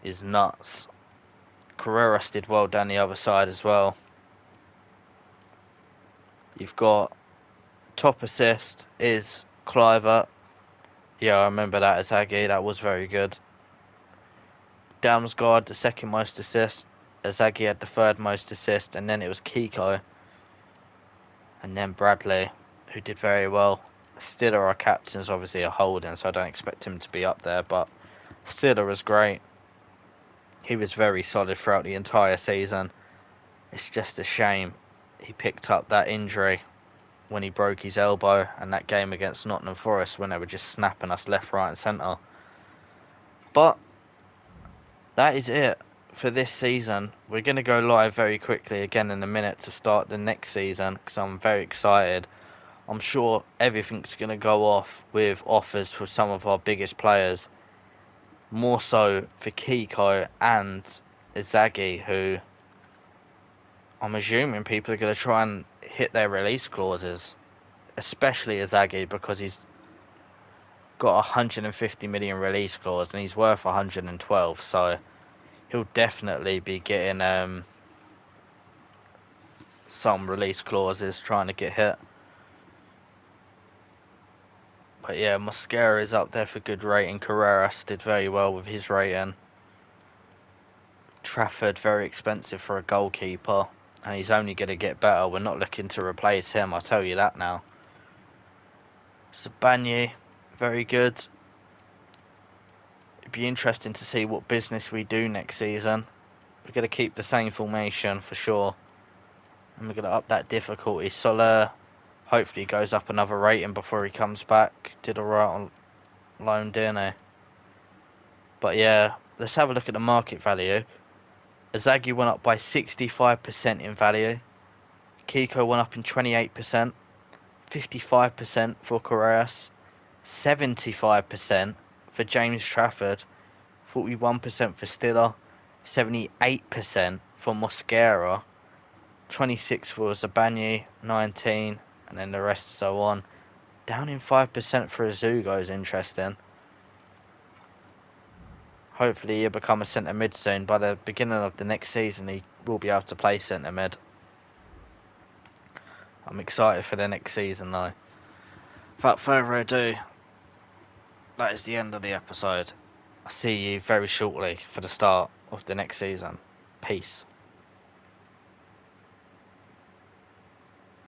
is nuts. Carreras did well down the other side as well. You've got top assist is Kluivert. Yeah, I remember that as Aggie. That was very good. Damsgaard, the second most assists. Azagi had the third most assists, and then it was Kiko. And then Bradley, who did very well. Stiller, our captain's obviously a holding, so I don't expect him to be up there, but Stiller was great. He was very solid throughout the entire season. It's just a shame he picked up that injury when he broke his elbow, and that game against Nottingham Forest when they were just snapping us left, right and centre. But that is it for this season. We're going to go live very quickly again in a minute to start the next season because I'm very excited. I'm sure everything's going to go off with offers for some of our biggest players. More so for Kiko and Izagi, who I'm assuming people are going to try and hit their release clauses. Especially Izagi, because he's got a 150 million release clause and he's worth 112, so he'll definitely be getting some release clauses trying to get hit. But yeah, Mosquera is up there for good rating. Carreras did very well with his rating. Trafford, very expensive for a goalkeeper, and he's only going to get better. We're not looking to replace him, I'll tell you that now. Sabanye, very good. It'd be interesting to see what business we do next season. We're going to keep the same formation for sure. And we're going to up that difficulty. Soler hopefully goes up another rating before he comes back. Did alright on loan, didn't he? But yeah, let's have a look at the market value. Azagi went up by 65% in value. Kiko went up in 28%. 55% for Correas. 75% for James Trafford. 41% for Stiller. 78% for Mosquera. 26 for Zabani. 19, and then the rest so on. Down in 5% for Azugo is interesting. Hopefully he'll become a centre mid soon. By the beginning of the next season he will be able to play centre mid. I'm excited for the next season though. Without further ado, that is the end of the episode. I'll see you very shortly for the start of the next season. Peace.